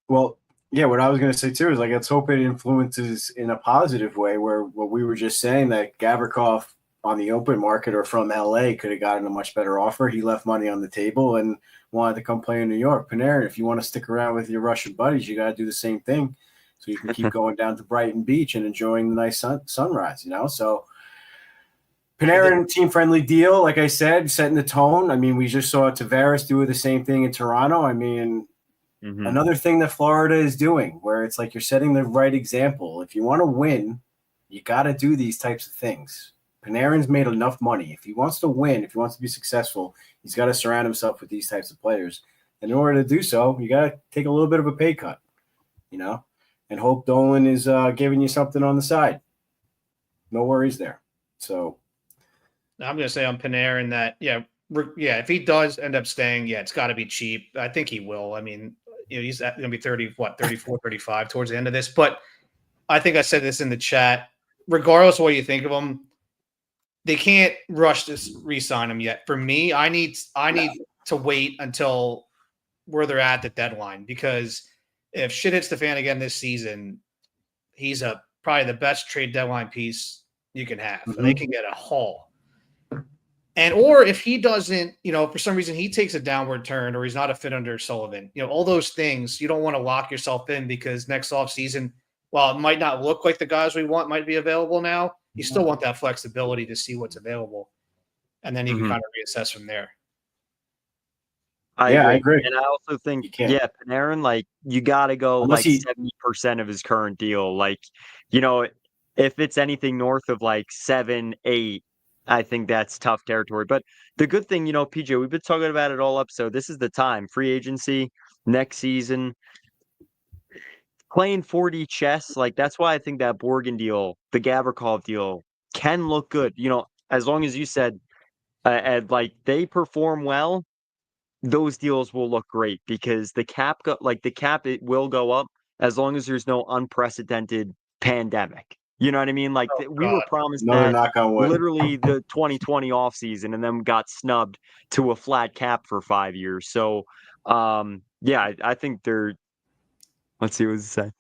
Well, yeah, what I was going to say too is like, let's hope it influences in a positive way where what we were just saying that Gavrikov on the open market or from LA could have gotten a much better offer. He left money on the table and wanted to come play in New York. Panarin, if you want to stick around with your Russian buddies, you got to do the same thing. So you can keep going down to Brighton Beach and enjoying the nice sunrise, So Panarin, team-friendly deal, like I said, setting the tone. I mean, we just saw Tavares do the same thing in Toronto. I mean, another thing that Florida is doing where it's like you're setting the right example. If you want to win, you got to do these types of things. Panarin's made enough money. If he wants to win, if he wants to be successful, he's got to surround himself with these types of players. And in order to do so, you got to take a little bit of a pay cut, and hope Dolan is giving you something on the side. No worries there. So I'm going to say on Panarin that, if he does end up staying, it's got to be cheap. I think he will. I mean, he's going to be 34, 35 towards the end of this. But I think I said this in the chat. Regardless of what you think of him, they can't rush to re-sign him yet. For me, I need to wait until where they're at the deadline, because if shit hits the fan again this season, he's probably the best trade deadline piece you can have. Mm-hmm. They can get a haul. And or if he doesn't, for some reason he takes a downward turn or he's not a fit under Sullivan, all those things, you don't want to lock yourself in, because next offseason, while it might not look like the guys we want might be available now, you still want that flexibility to see what's available. And then you can kind of reassess from there. I agree. And I also think, Panarin, you got to go 70% of his current deal. If it's anything north of 7, 8, I think that's tough territory. But the good thing, PJ, we've been talking about it all up. So this is the time. Free agency next season. Playing 4D chess, that's why I think that Borgen deal, the Gavrikov deal, can look good. As long as you said, they perform well, those deals will look great, because the cap it will go up as long as there's no unprecedented pandemic. You know what I mean? We were promised that literally the 2020 offseason, and then got snubbed to a flat cap for 5 years. So, I think they're. Let's see what it say.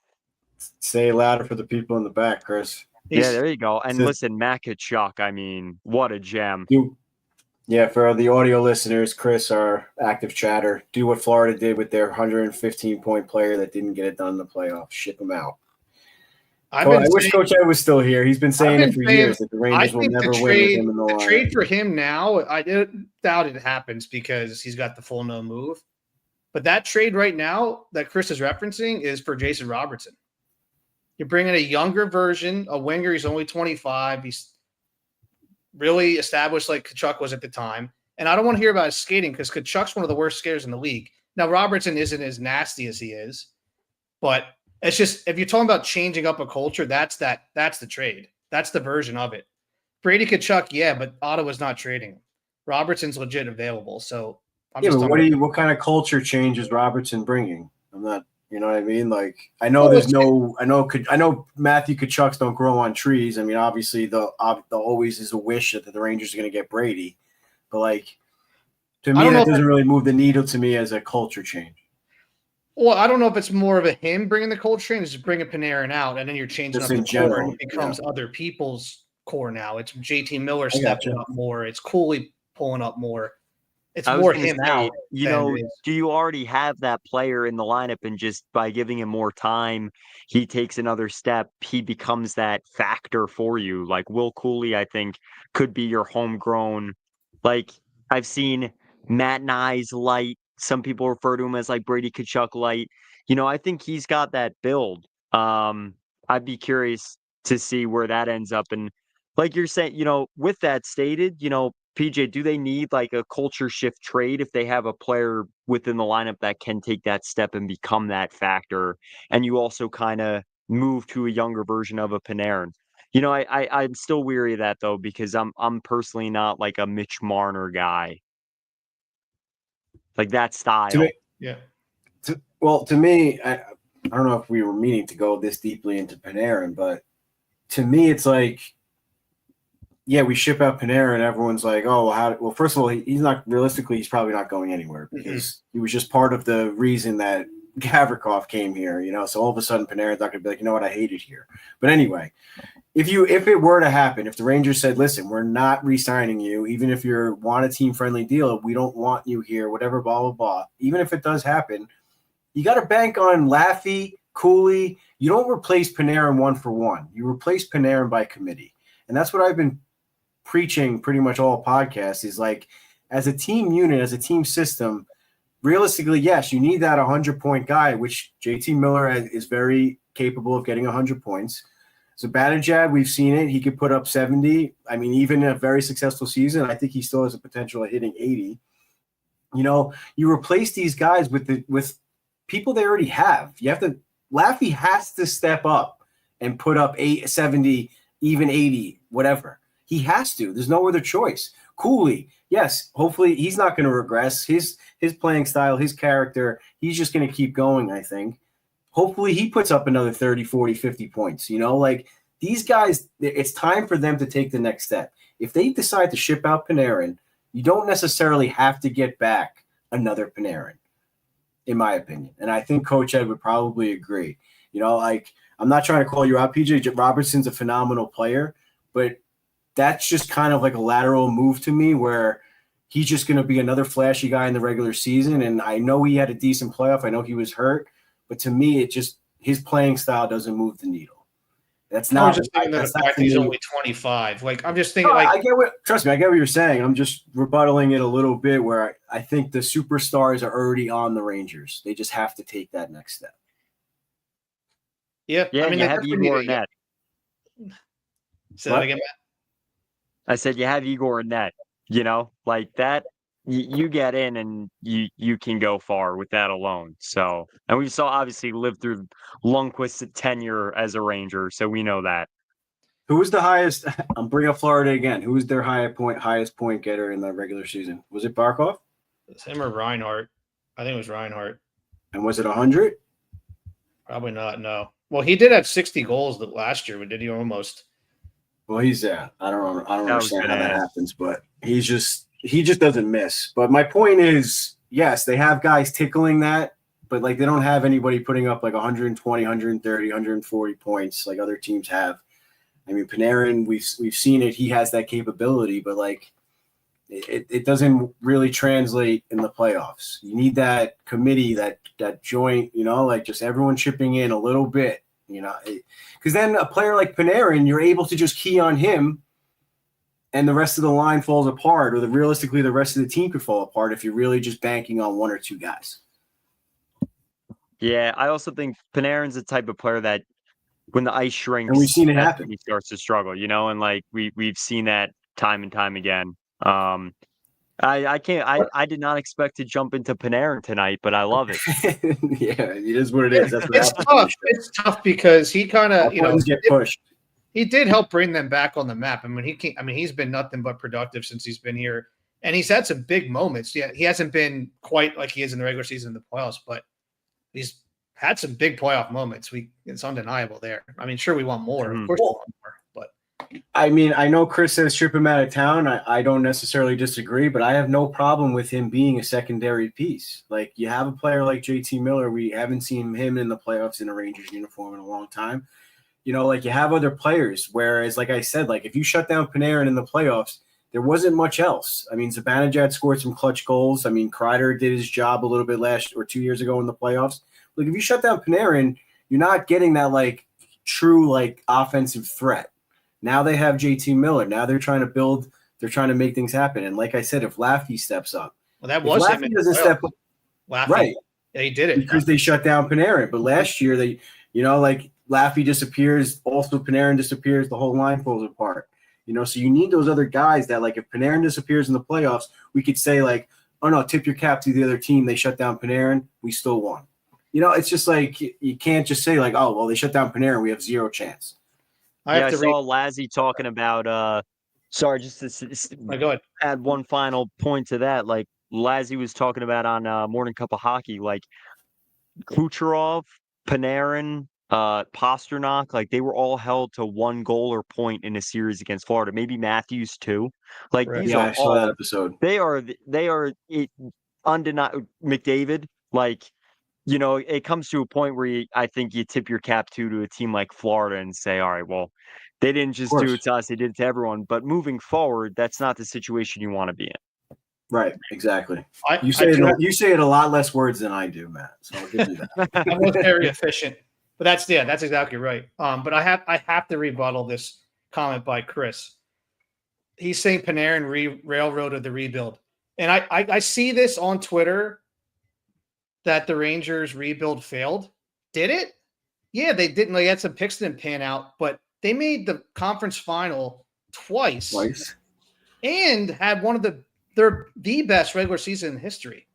Say it louder for the people in the back, Chris. Yeah, there you go. And listen, Matt Tkachuk, I mean, what a gem. Yeah, for the audio listeners, Chris, our active chatter, do what Florida did with their 115-point player that didn't get it done in the playoffs. Ship him out. I wish Coach Ed was still here. He's been saying it for years that the Rangers will never win with him in the line. The trade for him now, I doubt it happens, because he's got the full no move. But that trade right now that Chris is referencing is for Jason Robertson. You're bringing a younger version, a winger. He's only 25. He's really established like Tkachuk was at the time. And I don't want to hear about his skating, because Tkachuk's one of the worst skaters in the league. Now, Robertson isn't as nasty as he is, but it's just, if you're talking about changing up a culture, that's the trade. That's the version of it. Brady Tkachuk, but Ottawa's not trading him. Robertson's legit available. So but what kind of culture change is Robertson bringing? I'm not, you know what I mean? I know I know Matthew Tkachuk's don't grow on trees. I mean, obviously the always is a wish that the Rangers are going to get Brady, but to me, that doesn't really move the needle to me as a culture change. Well, I don't know if it's more of a him bringing the culture change, just bringing Panarin out, and then you're changing up the core, and it becomes other people's core now. It's JT Miller stepping up more. It's Cooley pulling up more. It's more him out. Do you already have that player in the lineup, and just by giving him more time, he takes another step, he becomes that factor for you? Will Cooley, I think, could be your homegrown. I've seen Matt Nyes light. Some people refer to him as Brady Tkachuk light. I think he's got that build. I'd be curious to see where that ends up. And like you're saying, with that stated, PJ, do they need a culture shift trade if they have a player within the lineup that can take that step and become that factor? And you also kind of move to a younger version of a Panarin. I'm still weary of that, though, because I'm personally not a Mitch Marner guy. That style. To me, I don't know if we were meaning to go this deeply into Panarin, but to me, it's we ship out Panarin, and everyone's well, first of all, he's probably not going anywhere, because he was just part of the reason that Gavrikov came here, so all of a sudden Panarin's not going to be you know what, I hate it here. But anyway, if it were to happen, if the Rangers said, listen, we're not re-signing you, even if you want a team-friendly deal, we don't want you here, whatever, blah, blah, blah. Even if it does happen, you got to bank on Laffy, Cooley. You don't replace Panarin 1-for-1. You replace Panarin by committee. And that's what I've been preaching pretty much all podcasts, is as a team unit, as a team system, realistically, yes, you need that 100-point guy, which JT Miller is very capable of getting 100 points. So Zibanejad, we've seen it. He could put up 70. I mean, even in a very successful season, I think he still has a potential of hitting 80. You replace these guys with people they already have. Laffy has to step up and put up 70, even 80, whatever. He has to. There's no other choice. Cooley, yes, hopefully he's not going to regress. His playing style, his character, he's just going to keep going, I think. hopefully he puts up another 30, 40, 50 points. Like these guys, it's time for them to take the next step. If they decide to ship out Panarin, you don't necessarily have to get back another Panarin, in my opinion. And I think Coach Ed would probably agree. Like I'm not trying to call you out, PJ. Robertson's a phenomenal player, but that's just kind of like a lateral move to me where he's just going to be another flashy guy in the regular season. And I know he had a decent playoff. I know he was hurt, but to me, his playing style doesn't move the needle. That's not. I'm just thinking the fact he's only 25. Like I'm just thinking. Trust me, I get what you're saying. I'm just rebuttaling it a little bit. Where I think the superstars are already on the Rangers. They just have to take that next step. Yeah. I mean, you have Igor in net. Say that again, Matt. I said you have Igor in net. Like that. You get in and you can go far with that alone. So, and we saw obviously lived through Lundqvist's tenure as a Ranger, so we know that. Who was the highest? I'm bringing up Florida again. Who was their highest point getter in the regular season? Was it Barkov? It was him or Reinhardt? I think it was Reinhardt. And was it 100? Probably not. No. Well, he did have 60 goals last year, but did he almost? Well, he's there. I don't understand how that happens, but he just doesn't miss. But my point is, yes, they have guys tickling that, but like they don't have anybody putting up like 120, 130, 140 points like other teams have. I mean, Panarin, we've seen it. He has that capability, but like it doesn't really translate in the playoffs. You need that committee, that joint, like just everyone chipping in a little bit, because then a player like Panarin, you're able to just key on him and the rest of the line falls apart, or realistically the rest of the team could fall apart if you're really just banking on one or two guys. Yeah, I also think Panarin's the type of player that when the ice shrinks, and we've seen it happen, he starts to struggle, and like we've seen that time and time again. I did not expect to jump into Panarin tonight, but I love it. Yeah, it is what it is. That's what it's tough. It's tough because he kind of get pushed. He did help bring them back on the map. I mean, he's been nothing but productive since he's been here, and he's had some big moments. Yeah, he hasn't been quite like he is in the regular season in the playoffs, but he's had some big playoff moments. It's undeniable there. I mean, sure, we want more. Of course, we want more. But I mean, I know Chris says ship him out of town. I don't necessarily disagree, but I have no problem with him being a secondary piece. Like you have a player like JT Miller. We haven't seen him in the playoffs in a Rangers uniform in a long time. Like you have other players, whereas, like I said, like if you shut down Panarin in the playoffs, there wasn't much else. I mean, Zibanejad scored some clutch goals. I mean, Kreider did his job a little bit last or 2 years ago in the playoffs. Like if you shut down Panarin, you're not getting that like true like offensive threat. Now they have JT Miller. Now they're trying to build. They're trying to make things happen. And like I said, if Lafferty steps up, that was him. Doesn't step up, right? Yeah, he did it because they shut down Panarin. But last year they, like. Laffy disappears, also Panarin disappears, the whole line falls apart. So you need those other guys that, like, if Panarin disappears in the playoffs, we could say, like, oh, no, tip your cap to the other team. They shut down Panarin. We still won. It's just like you can't just say, like, oh, well, they shut down Panarin. We have zero chance. I saw Lazzy talking about sorry, just to go ahead. Add one final point to that. Like, Lazzy was talking about on Morning Cup of Hockey, like, Kucherov, Panarin, Pasternak, like they were all held to one goal or point in a series against Florida. Maybe Matthews too. Like right. these are I saw that episode. They are undeniable. McDavid, like it comes to a point where I think you tip your cap to a team like Florida and say, all right, well, they didn't just do it to us; they did it to everyone. But moving forward, that's not the situation you want to be in. Right, exactly. You say it a lot less words than I do, Matt. So I'll give you that. I was very efficient. But that's exactly right. But I have to rebuttal this comment by Chris. He's saying Panarin railroaded the rebuild. And I see this on Twitter that the Rangers rebuild failed. Did it? Yeah, they didn't. They had some picks that didn't pan out, but they made the conference final twice. And had one of the best regular season in history.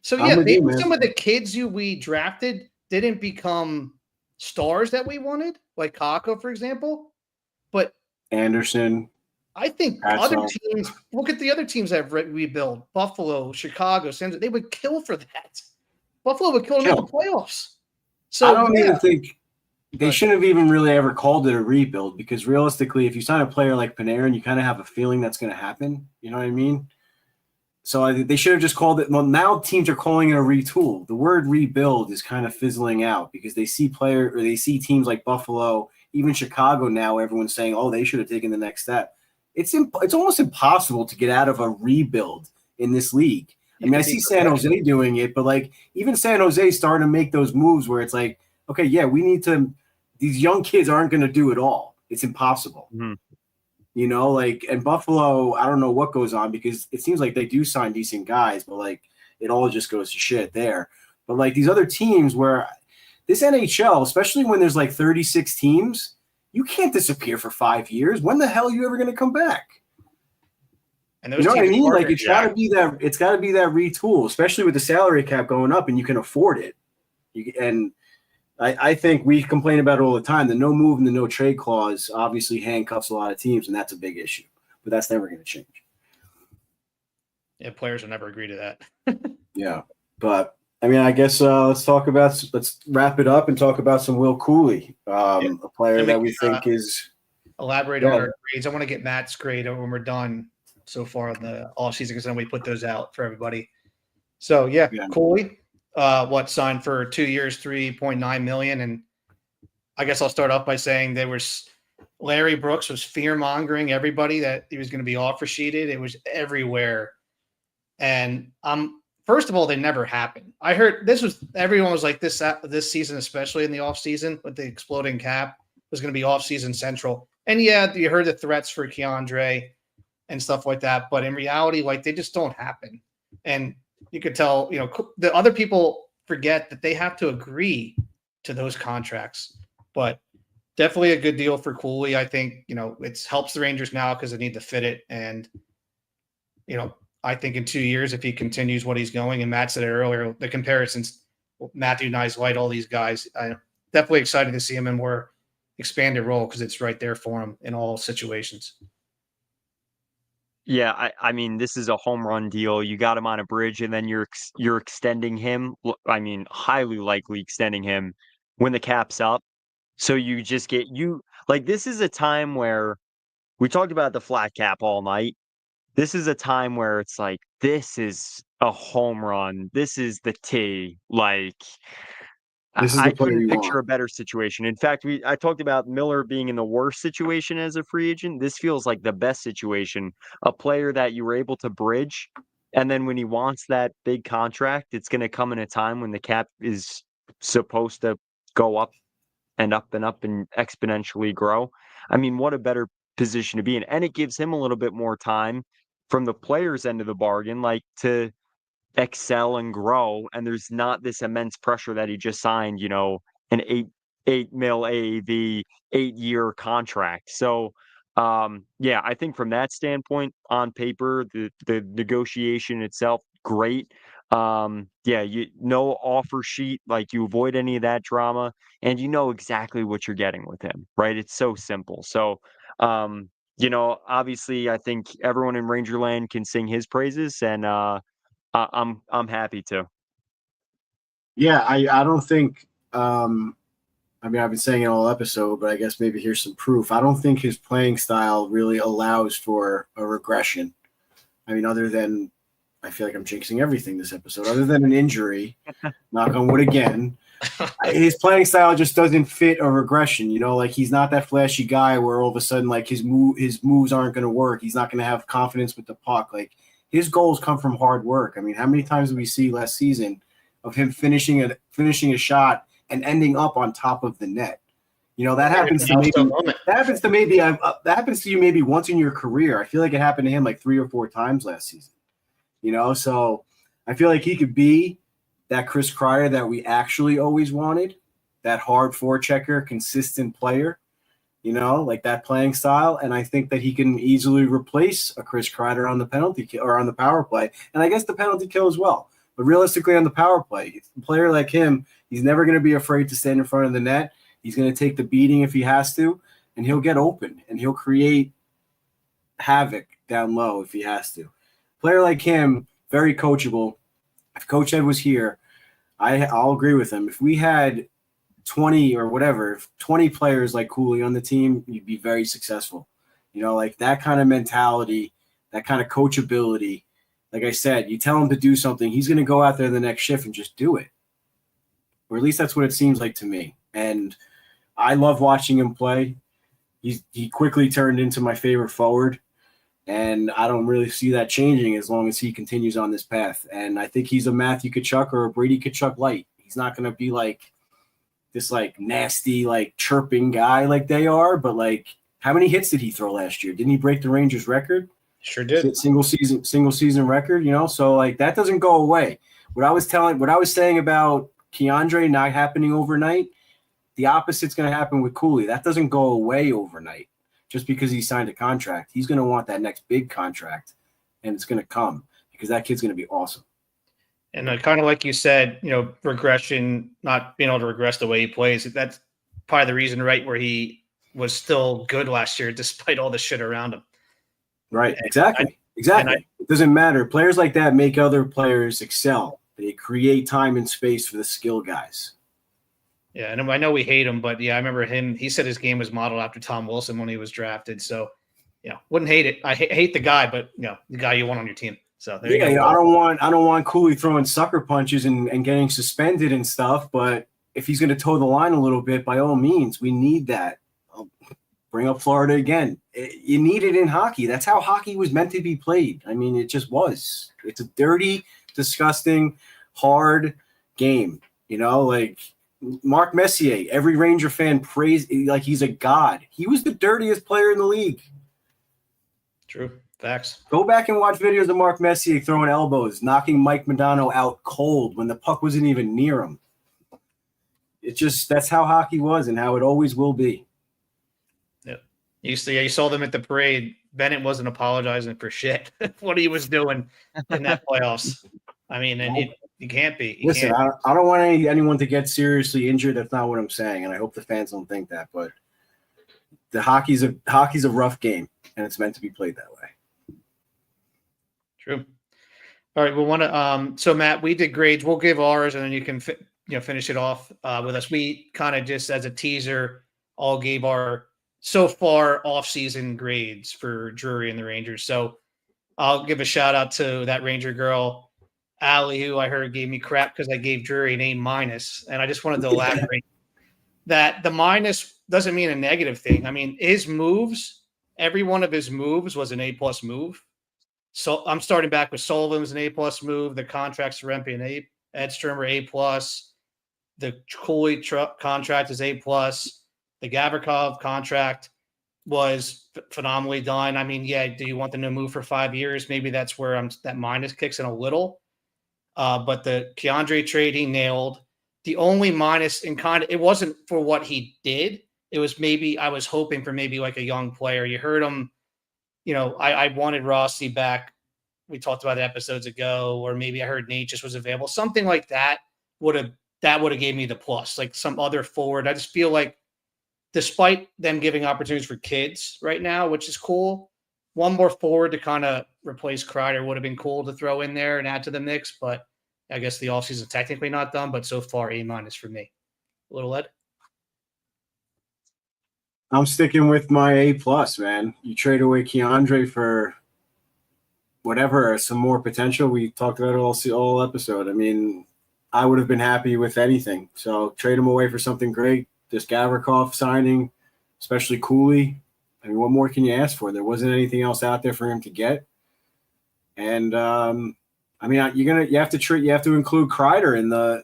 So yeah, maybe some of the kids we drafted didn't become stars that we wanted, like Kakko, for example. But Anderson, I think other teams, look at the other teams that have rebuilt. Buffalo, Chicago, San Jose, they would kill for that. Buffalo would kill in the playoffs. So I don't yeah, even think they Right. shouldn't have even really ever called it a rebuild, because realistically, if you sign a player like Panarin, you kind of have a feeling that's going to happen. You know what I mean? So I think they should have just called it. Well, now teams are calling it a retool. The word rebuild is kind of fizzling out because they see teams like Buffalo, even Chicago now. Everyone's saying, "Oh, they should have taken the next step." It's almost impossible to get out of a rebuild in this league. I mean, I see San Jose doing it, but like even San Jose starting to make those moves where it's like, okay, yeah, we need to. These young kids aren't going to do it all. It's impossible. Mhm. You know, like, and Buffalo, I don't know what goes on because it seems like they do sign decent guys, but like it all just goes to shit there. But like these other teams where this NHL, especially when there's like 36 teams, you can't disappear for 5 years. When the hell are you ever going to come back? And You those know what I teams mean? are Like it's got to be that. It's got to be that retool, especially with the salary cap going up, and you can afford it. I think we complain about it all the time. The no move and the no trade clause obviously handcuffs a lot of teams, and that's a big issue. But that's never going to change. Yeah, players will never agree to that. Yeah, but I mean, I guess let's wrap it up and talk about some Will Cooley, a player And we that we can, think is. Elaborate Go on ahead. our grades. I want to get Matt's grade when we're done so far in the off season, because then we put those out for everybody. So yeah. Cooley, signed for 2 years, 3.9 million. And I guess I'll start off by saying Larry Brooks was fear mongering everybody that he was going to be offer sheeted. It was everywhere. And first of all, they never happened. I heard everyone was like this season, especially in the off season with the exploding cap, was going to be off season central. And yeah, you heard the threats for Keandre and stuff like that. But in reality, like they just don't happen. And you could tell, the other people forget that they have to agree to those contracts. But definitely a good deal for Cooley. I think, it helps the Rangers now because they need to fit it. And, I think in 2 years, if he continues what he's going, and Matt said it earlier, the comparisons, Matthew White, all these guys, I'm definitely excited to see him in more expanded role because it's right there for him in all situations. Yeah, I mean, this is a home run deal. You got him on a bridge, and then you're extending him. I mean, highly likely extending him when the cap's up. So you just this is a time where we talked about the flat cap all night. This is a time where it's like, this is a home run. This is the T. Like, This is I the player couldn't you picture want. a better situation. In fact, I talked about Miller being in the worst situation as a free agent. This feels like the best situation. A player that you were able to bridge, and then when he wants that big contract, it's going to come in a time when the cap is supposed to go up and up and up and exponentially grow. I mean, what a better position to be in. And it gives him a little bit more time from the player's end of the bargain, like to excel and grow. And there's not this immense pressure that he just signed, an eight mil AAV 8-year contract. So yeah, I think from that standpoint, on paper, the negotiation itself, great. Yeah, no offer sheet, like you avoid any of that drama, and you know exactly what you're getting with him, right? It's so simple. So obviously I think everyone in Rangerland can sing his praises, and I'm happy to. Yeah, I don't think. I mean, I've been saying it all episode, but I guess maybe here's some proof. I don't think his playing style really allows for a regression. I mean, other than, I feel like I'm jinxing everything this episode, other than an injury, knock on wood again, his playing style just doesn't fit a regression. Like he's not that flashy guy where all of a sudden like his moves aren't going to work. He's not going to have confidence with the puck. Like his goals come from hard work. I mean, how many times did we see last season of him finishing a shot and ending up on top of the net? That happens to you maybe once in your career. I feel like it happened to him like 3 or 4 times last season. So I feel like he could be that Chris Kreider that we actually always wanted, that hard forechecker, consistent player, like that playing style. And I think that he can easily replace a Chris Kreider on the penalty kill or on the power play. And I guess the penalty kill as well. But realistically on the power play, a player like him, he's never going to be afraid to stand in front of the net. He's going to take the beating if he has to, and he'll get open and he'll create havoc down low if he has to. Player like him, very coachable. If Coach Ed was here, I'll agree with him. If we had 20 or whatever, 20 players like Cooley on the team, you'd be very successful. Like that kind of mentality, that kind of coachability. Like I said, you tell him to do something, he's going to go out there the next shift and just do it. Or at least that's what it seems like to me. And I love watching him play. He quickly turned into my favorite forward. And I don't really see that changing as long as he continues on this path. And I think he's a Matthew Tkachuk or a Brady Tkachuk light. He's not going to be like this like nasty, like chirping guy like they are. But like, how many hits did he throw last year? Didn't he break the Rangers record? Sure did. Single season record, So like that doesn't go away. What I was saying about Keandre not happening overnight, the opposite's going to happen with Cooley. That doesn't go away overnight. Just because he signed a contract, he's going to want that next big contract, and it's going to come because that kid's going to be awesome. And kind of like you said, regression, not being able to regress the way he plays, that's probably the reason, right, where he was still good last year despite all the shit around him. Right, exactly. It doesn't matter. Players like that make other players excel. They create time and space for the skill guys. Yeah, and I know we hate him, but yeah, I remember him. He said his game was modeled after Tom Wilson when he was drafted. So, wouldn't hate it. I hate the guy, but the guy you want on your team. So there you go. I don't want Cooley throwing sucker punches and getting suspended and stuff. But if he's going to toe the line a little bit, by all means, we need that. I'll bring up Florida again. You need it in hockey. That's how hockey was meant to be played. I mean, it just was. It's a dirty, disgusting, hard game. Like. Mark Messier, every Ranger fan praised like he's a god. He was the dirtiest player in the league. True. Facts. Go back and watch videos of Mark Messier throwing elbows, knocking Mike Modano out cold when the puck wasn't even near him. That's how hockey was and how it always will be. Yeah. You saw them at the parade. Bennett wasn't apologizing for shit. What he was doing in that playoffs. I mean, and you can't be. Listen, I don't want anyone to get seriously injured. That's not what I'm saying, and I hope the fans don't think that. But the hockey's a rough game, and it's meant to be played that way. True. All right, we want to. So Matt, we did grades. We'll give ours, and then you can finish it off with us. We kind of just as a teaser, all gave our so far off-season grades for Drury and the Rangers. So I'll give a shout out to that Ranger girl. Allie, who I heard gave me crap because I gave Drury an A-, and I just wanted to elaborate that the minus doesn't mean a negative thing. I mean, his moves, every one of his moves was an A+ move. So I'm starting back with Sullivan was an A+ move. The contracts for Rempe and Edstrom are A+. The Cooley contract is A+. The Gavrikov contract was phenomenally done. I mean, yeah, do you want them to move for 5 years? Maybe that's where that minus kicks in a little. But the Keandre trade he nailed. The only minus it wasn't for what he did. It was maybe I was hoping for maybe like a young player. You heard him, I wanted Rossi back. We talked about it episodes ago, or maybe I heard Nate just was available. Something like that would have gave me the plus, like some other forward. I just feel like despite them giving opportunities for kids right now, which is cool, one more forward to kind of replace Kreider would have been cool to throw in there and add to the mix, but I guess the offseason technically not done, but so far A- for me. Little Ed? I'm sticking with my A+, man. You trade away Keandre for whatever, some more potential. We talked about it all episode. I mean, I would have been happy with anything. So trade him away for something great. This Gavrikov signing, especially Cooley. I mean, what more can you ask for? There wasn't anything else out there for him to get. And I mean, you have to include Kreider in the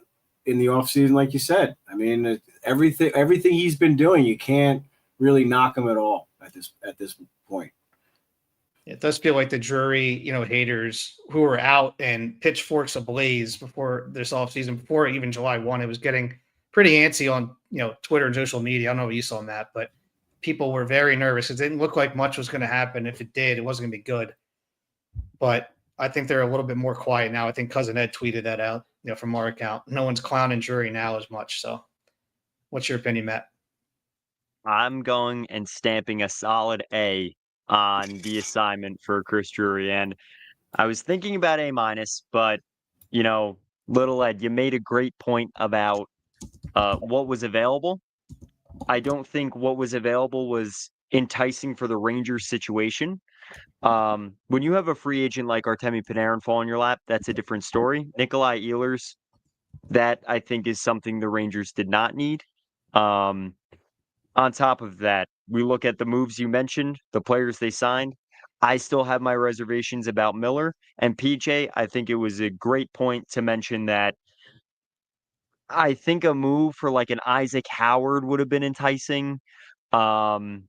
offseason, like you said. I mean, everything he's been doing, you can't really knock him at all at this point. It does feel like the Drury, haters who were out and pitchforks ablaze before this offseason, before even July 1, it was getting pretty antsy on, Twitter and social media. I don't know what you saw on that, but people were very nervous. It didn't look like much was going to happen. If it did, it wasn't going to be good. But I think they're a little bit more quiet now. I think Cousin Ed tweeted that out, from our account. No one's clowning Drury now as much. So what's your opinion, Matt? I'm going and stamping a solid A on the assignment for Chris Drury. And I was thinking about A-, but, little Ed, you made a great point about what was available. I don't think what was available was enticing for the Rangers situation. When you have a free agent like Artemi Panarin fall in your lap, that's a different story. Nikolai Ehlers, that I think is something the Rangers did not need. On top of that, we look at the moves you mentioned, the players they signed. I still have my reservations about Miller and PJ. I think it was a great point to mention that I think a move for like an Isaac Howard would have been enticing. Um,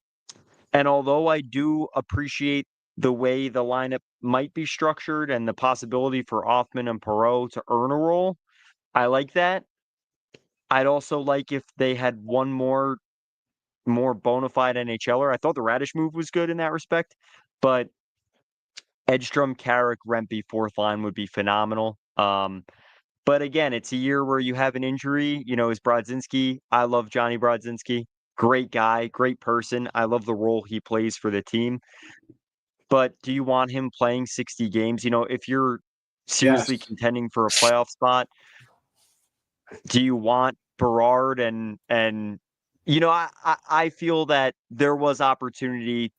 and although I do appreciate the way the lineup might be structured and the possibility for Hoffman and Perreault to earn a role, I like that. I'd also like if they had one more bona fide NHLer. I thought the Radish move was good in that respect, but Edstrom, Carrick, Rempe, fourth line would be phenomenal. But again, it's a year where you have an injury. Is Brodzinski. I love Johnny Brodzinski. Great guy, great person. I love the role he plays for the team. But do you want him playing 60 games? If you're seriously Yes. contending for a playoff spot, do you want Berard and I feel that there was opportunity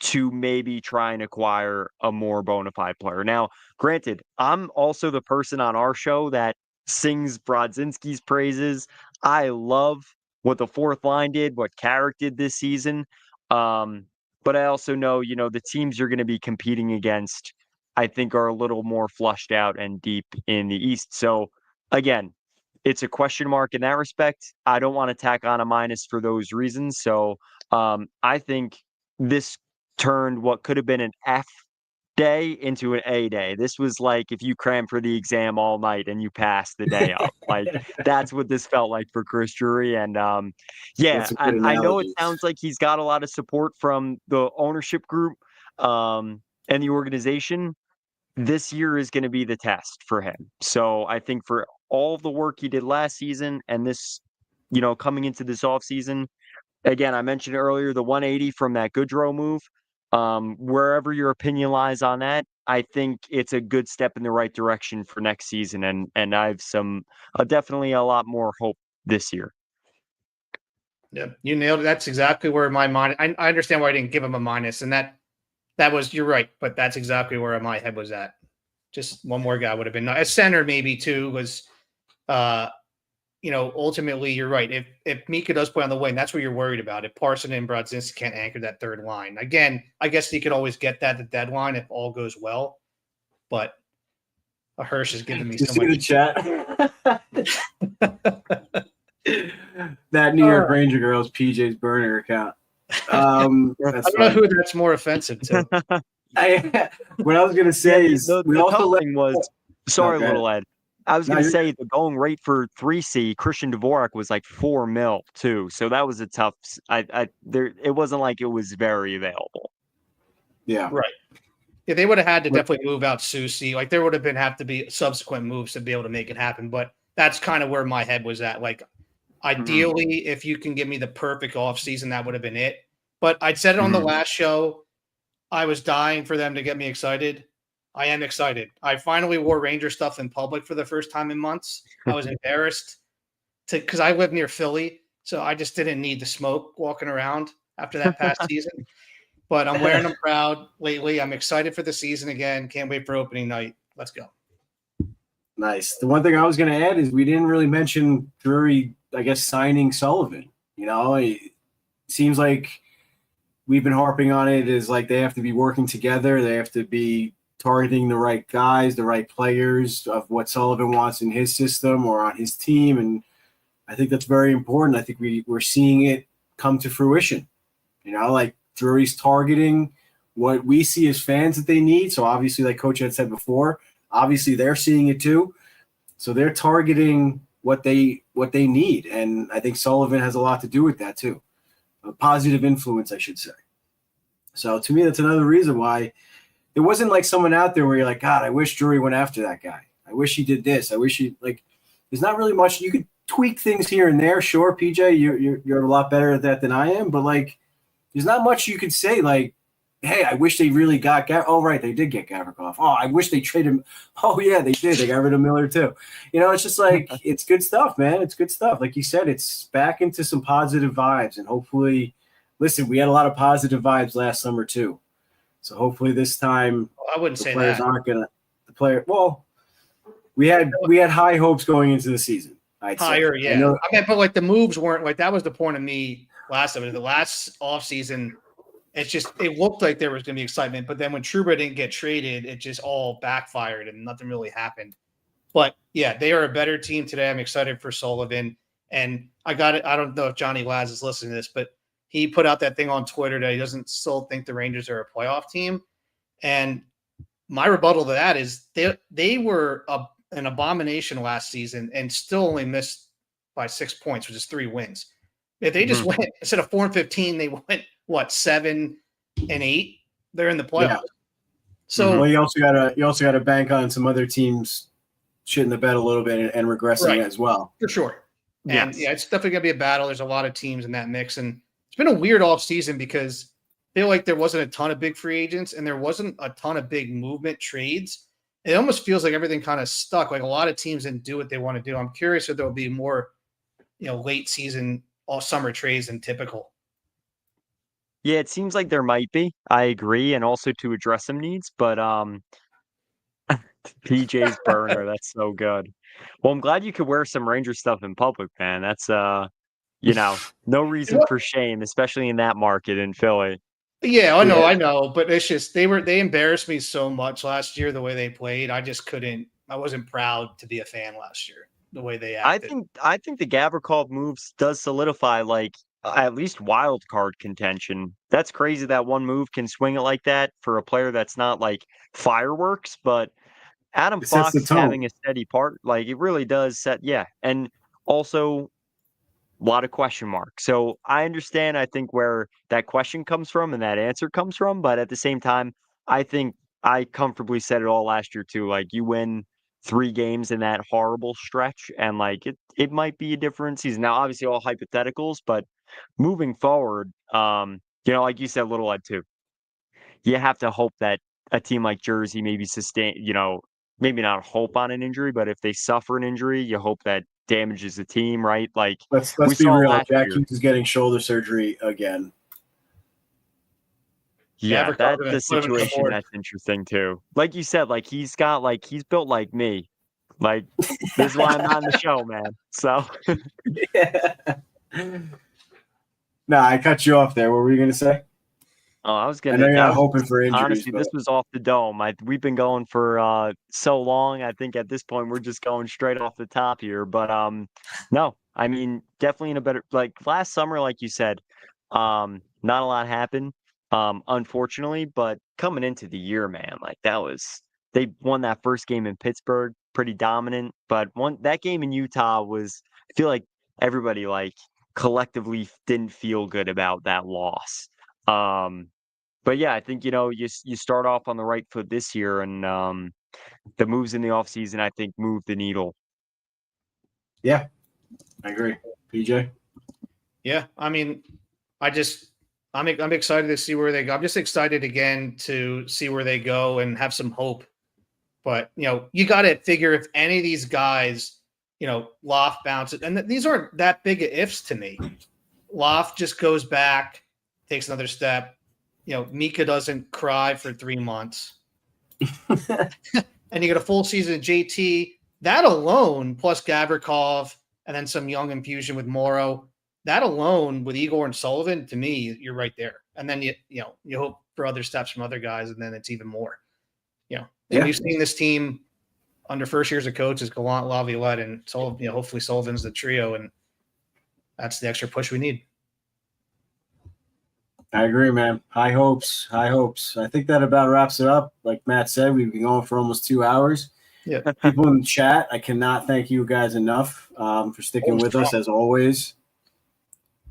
to maybe try and acquire a more bona fide player. Now, granted, I'm also the person on our show that sings Brodzinski's praises. I love what the fourth line did, what Carrick did this season. But I also know, the teams you're going to be competing against, I think, are a little more flushed out and deep in the East. So, again, it's a question mark in that respect. I don't want to tack on a minus for those reasons. So, I think this turned what could have been an F day into an A day. This was like if you crammed for the exam all night and you passed the day up. Like that's what this felt like for Chris Drury. And I know it sounds like he's got a lot of support from the ownership group and the organization. This year is going to be the test for him. So I think for all the work he did last season and this, coming into this offseason, again, I mentioned earlier the 180 from that Goodrow move. Wherever your opinion lies on that, I think it's a good step in the right direction for next season. And I have definitely a lot more hope this year. Yeah, you nailed it. That's exactly where my mind. I understand why I didn't give him a minus, and that was, you're right, but that's exactly where my head was at. Just one more guy would have been nice. A center maybe too was, ultimately you're right. If Mika does play on the wing, that's what you're worried about. If Parson and Brodzinski can't anchor that third line, again, I guess you could always get that at the deadline if all goes well. But a Hirsch is giving me so much. The chat. That New York Ranger girl's PJ's burner account. I don't know who that's more offensive to. What I was going to say is we also sorry, little Ed. I was going to say the going rate for 3C, Christian Dvorak was like $4 million too. So that was a tough. It wasn't like it was very available. Yeah, right. Yeah, they would have had to definitely move out Susie. Like there would have to be subsequent moves to be able to make it happen. But that's kind of where my head was at. Like ideally, if you can give me the perfect offseason, that would have been it. But I'd said it on the last show. I was dying for them to get me excited. I am excited. I finally wore Ranger stuff in public for the first time in months. I was embarrassed because I live near Philly, so I just didn't need the smoke walking around after that past season. But I'm wearing them proud lately. I'm excited for the season again. Can't wait for opening night. Let's go. Nice. The one thing I was going to add is we didn't really mention Drury, I guess, signing Sullivan. It seems like we've been harping on it is like they have to be working together. They have to be targeting the right guys, the right players of what Sullivan wants in his system or on his team. And I think that's very important. I think we're seeing it come to fruition. Like Drury's targeting what we see as fans that they need. So obviously, like Coach had said before, obviously they're seeing it too. So they're targeting what they need. And I think Sullivan has a lot to do with that too. A positive influence, I should say. So to me, that's another reason why it wasn't like someone out there where you're like, God, I wish Drury went after that guy. I wish he did this. I wish he there's not really much. You could tweak things here and there. Sure, PJ, you're a lot better at that than I am. But there's not much you could say. hey, I wish they really got oh, right, they did get Gavrikov. Oh, I wish they traded him. Oh, yeah, they did. They got rid of Miller, too. It's just like, it's good stuff, man. It's good stuff. Like you said, it's back into some positive vibes. And hopefully, listen, we had a lot of positive vibes last summer, too. So hopefully this time, I wouldn't the say players that. aren't going to – well, we had high hopes going into the season. Higher, yeah. I mean, but like the moves weren't like that was the point of me last time. The last offseason, it looked like there was going to be excitement, but then when Trouba didn't get traded, it just all backfired and nothing really happened. But yeah, they are a better team today. I'm excited for Sullivan, and I got it. I don't know if Johnny Laz is listening to this, but he put out that thing on Twitter that he doesn't still think the Rangers are a playoff team, and my rebuttal to that is they were an abomination last season and still only missed by 6 points, which is 3 wins. If they just went instead of 4-15, they went 7-8. They're in the playoffs. Yeah. So well, you also got to bank on some other teams shitting the bed a little bit and regressing as well. For sure. And yeah, it's definitely gonna be a battle. There's a lot of teams in that mix, and it's been a weird off season because I feel like there wasn't a ton of big free agents and there wasn't a ton of big movement trades. It almost feels like everything kind of stuck. Like a lot of teams didn't do what they want to do. I'm curious if there'll be more, late season, all summer trades than typical. Yeah, it seems like there might be. I agree, and also to address some needs, but PJ's burner, that's so good. Well, I'm glad you could wear some Ranger stuff in public, man. That's no reason for shame, especially in that market in Philly. Yeah, I know, but it's just they embarrassed me so much last year the way they played. I just couldn't. I wasn't proud to be a fan last year the way they acted. I think the Gavrikov moves does solidify at least wild card contention. That's crazy that one move can swing it like that for a player that's not like fireworks, but Adam Fox having a steady part, it really does set. Yeah, and also a lot of question marks. So I understand, I think, where that question comes from and that answer comes from. But at the same time, I think I comfortably said it all last year, too. You win 3 games in that horrible stretch, and, it might be a different season. Now, obviously, all hypotheticals, but moving forward, like you said, Little Ed, too, you have to hope that a team like Jersey maybe sustain, maybe not hope on an injury, but if they suffer an injury, you hope that damages the team, right? Let's be real. Jack Hughes is getting shoulder surgery again. Yeah, that's the situation that's interesting too. Like you said, he's built like me. This is why I'm on the show, man. So No, I cut you off there. What were you gonna say? Oh, I was gonna. I know you're not hoping for injuries. Honestly, this was off the dome. We've been going for so long. I think at this point we're just going straight off the top here. But no, I mean definitely in a better last summer, like you said, not a lot happened, unfortunately. But coming into the year, man, they won that first game in Pittsburgh, pretty dominant. But that game in Utah was, I feel like everybody collectively didn't feel good about that loss. But yeah, I think, you start off on the right foot this year, and the moves in the offseason, I think, move the needle. Yeah, I agree. PJ? Yeah, I mean, I'm excited to see where they go. I'm just excited again to see where they go and have some hope. But, you got to figure if any of these guys, Loft bounces, and these aren't that big of ifs to me. Loft just goes back, takes another step. Mika doesn't cry for 3 months. And you get a full season of JT. That alone, plus Gavrikov, and then some young infusion with Morrow, that alone with Igor and Sullivan, to me, you're right there. And then you hope for other steps from other guys, and then it's even more. And we've seen this team under first years of coaches, Gallant, Laviolette, and hopefully Sullivan's the trio, and that's the extra push we need. I agree, man. High hopes. I think that about wraps it up. Like Matt said, we've been going for almost 2 hours. Yeah. People in the chat, I cannot thank you guys enough for sticking with us as always.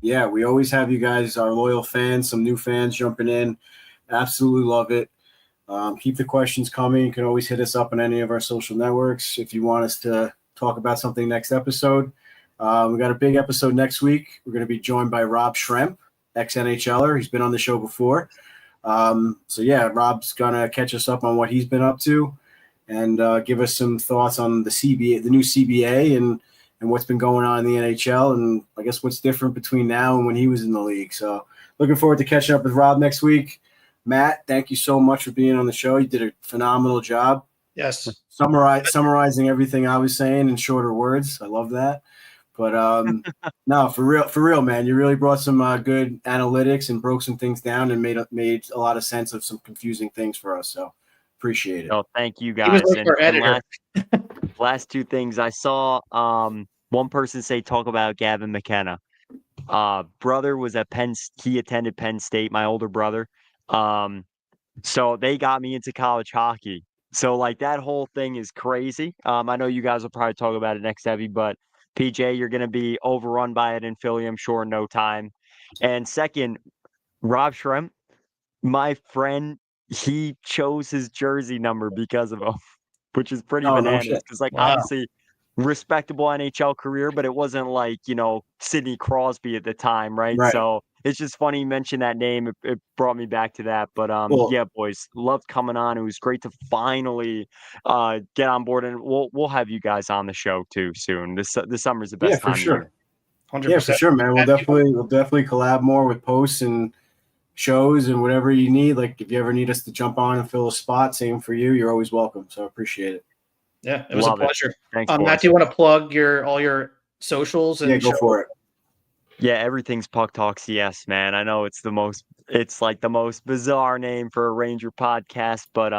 Yeah, we always have you guys, our loyal fans, some new fans jumping in. Absolutely love it. Keep the questions coming. You can always hit us up on any of our social networks if you want us to talk about something next episode. We got a big episode next week. We're going to be joined by Rob Schremp, ex-NHLer. He's been on the show before. So yeah, Rob's gonna catch us up on what he's been up to, and give us some thoughts on the CBA, the new CBA, and what's been going on in the NHL, and I guess what's different between now and when he was in the league. So looking forward to catching up with Rob next week. Matt, thank you so much for being on the show. You did a phenomenal job. Yes. Summarizing everything I was saying in shorter words. I love that. But no, for real, man, you really brought some good analytics and broke some things down and made a lot of sense of some confusing things for us. So appreciate it. Oh, thank you He guys. was like our editor. Last two things I saw. One person say talk about Gavin McKenna. Brother was at he attended Penn State. My older brother. So they got me into college hockey. So like that whole thing is crazy. I know you guys will probably talk about it next, Evie, but PJ, you're going to be overrun by it in Philly, I'm sure, in no time. And second, Rob Schremp, my friend, he chose his jersey number because of him, which is pretty bananas. Because, like, obviously, respectable NHL career, but it wasn't like, Sidney Crosby at the time, right? So it's just funny you mentioned that name. It brought me back to that. But yeah, boys, loved coming on. It was great to finally get on board, and we'll have you guys on the show too soon. This summer's the best time. For sure. 100%. Yeah, for sure, man. We'll definitely collab more with posts and shows and whatever you need. Like if you ever need us to jump on and fill a spot, same for you. You're always welcome. So I appreciate it. Yeah, it was a pleasure. Thanks, Matt, do you want to plug all your socials? And go for it. Yeah, everything's Puck Talk CS, man. I know it's like the most bizarre name for a Ranger podcast, but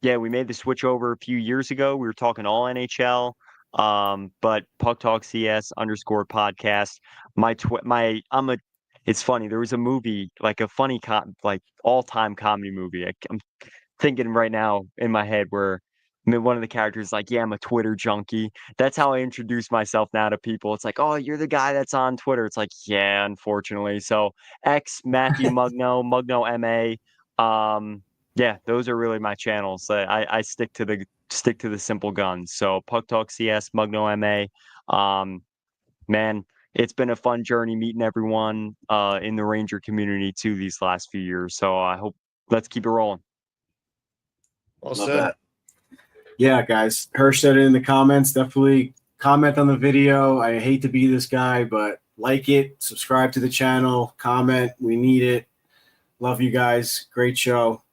yeah, we made the switch over a few years ago. We were talking all NHL, but Puck Talk CS _ podcast. It's funny. There was a movie, like a funny all-time comedy movie. I'm thinking right now in my head where one of the characters is like, yeah, I'm a Twitter junkie. That's how I introduce myself now to people. It's like, oh, you're the guy that's on Twitter. It's like, yeah, unfortunately. So X Matthew Mugno, Mugno MA. Yeah, those are really my channels. I stick to the simple guns. So Puck Talk CS, Mugno MA. Man, it's been a fun journey meeting everyone in the Ranger community too these last few years. So let's keep it rolling. Well Love said. that. Yeah, guys. Hirsch said it in the comments. Definitely comment on the video. I hate to be this guy, but like it, subscribe to the channel, comment. We need it. Love you guys. Great show.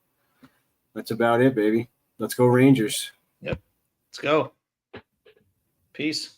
That's about it, baby. Let's go Rangers. Yep. Let's go. Peace.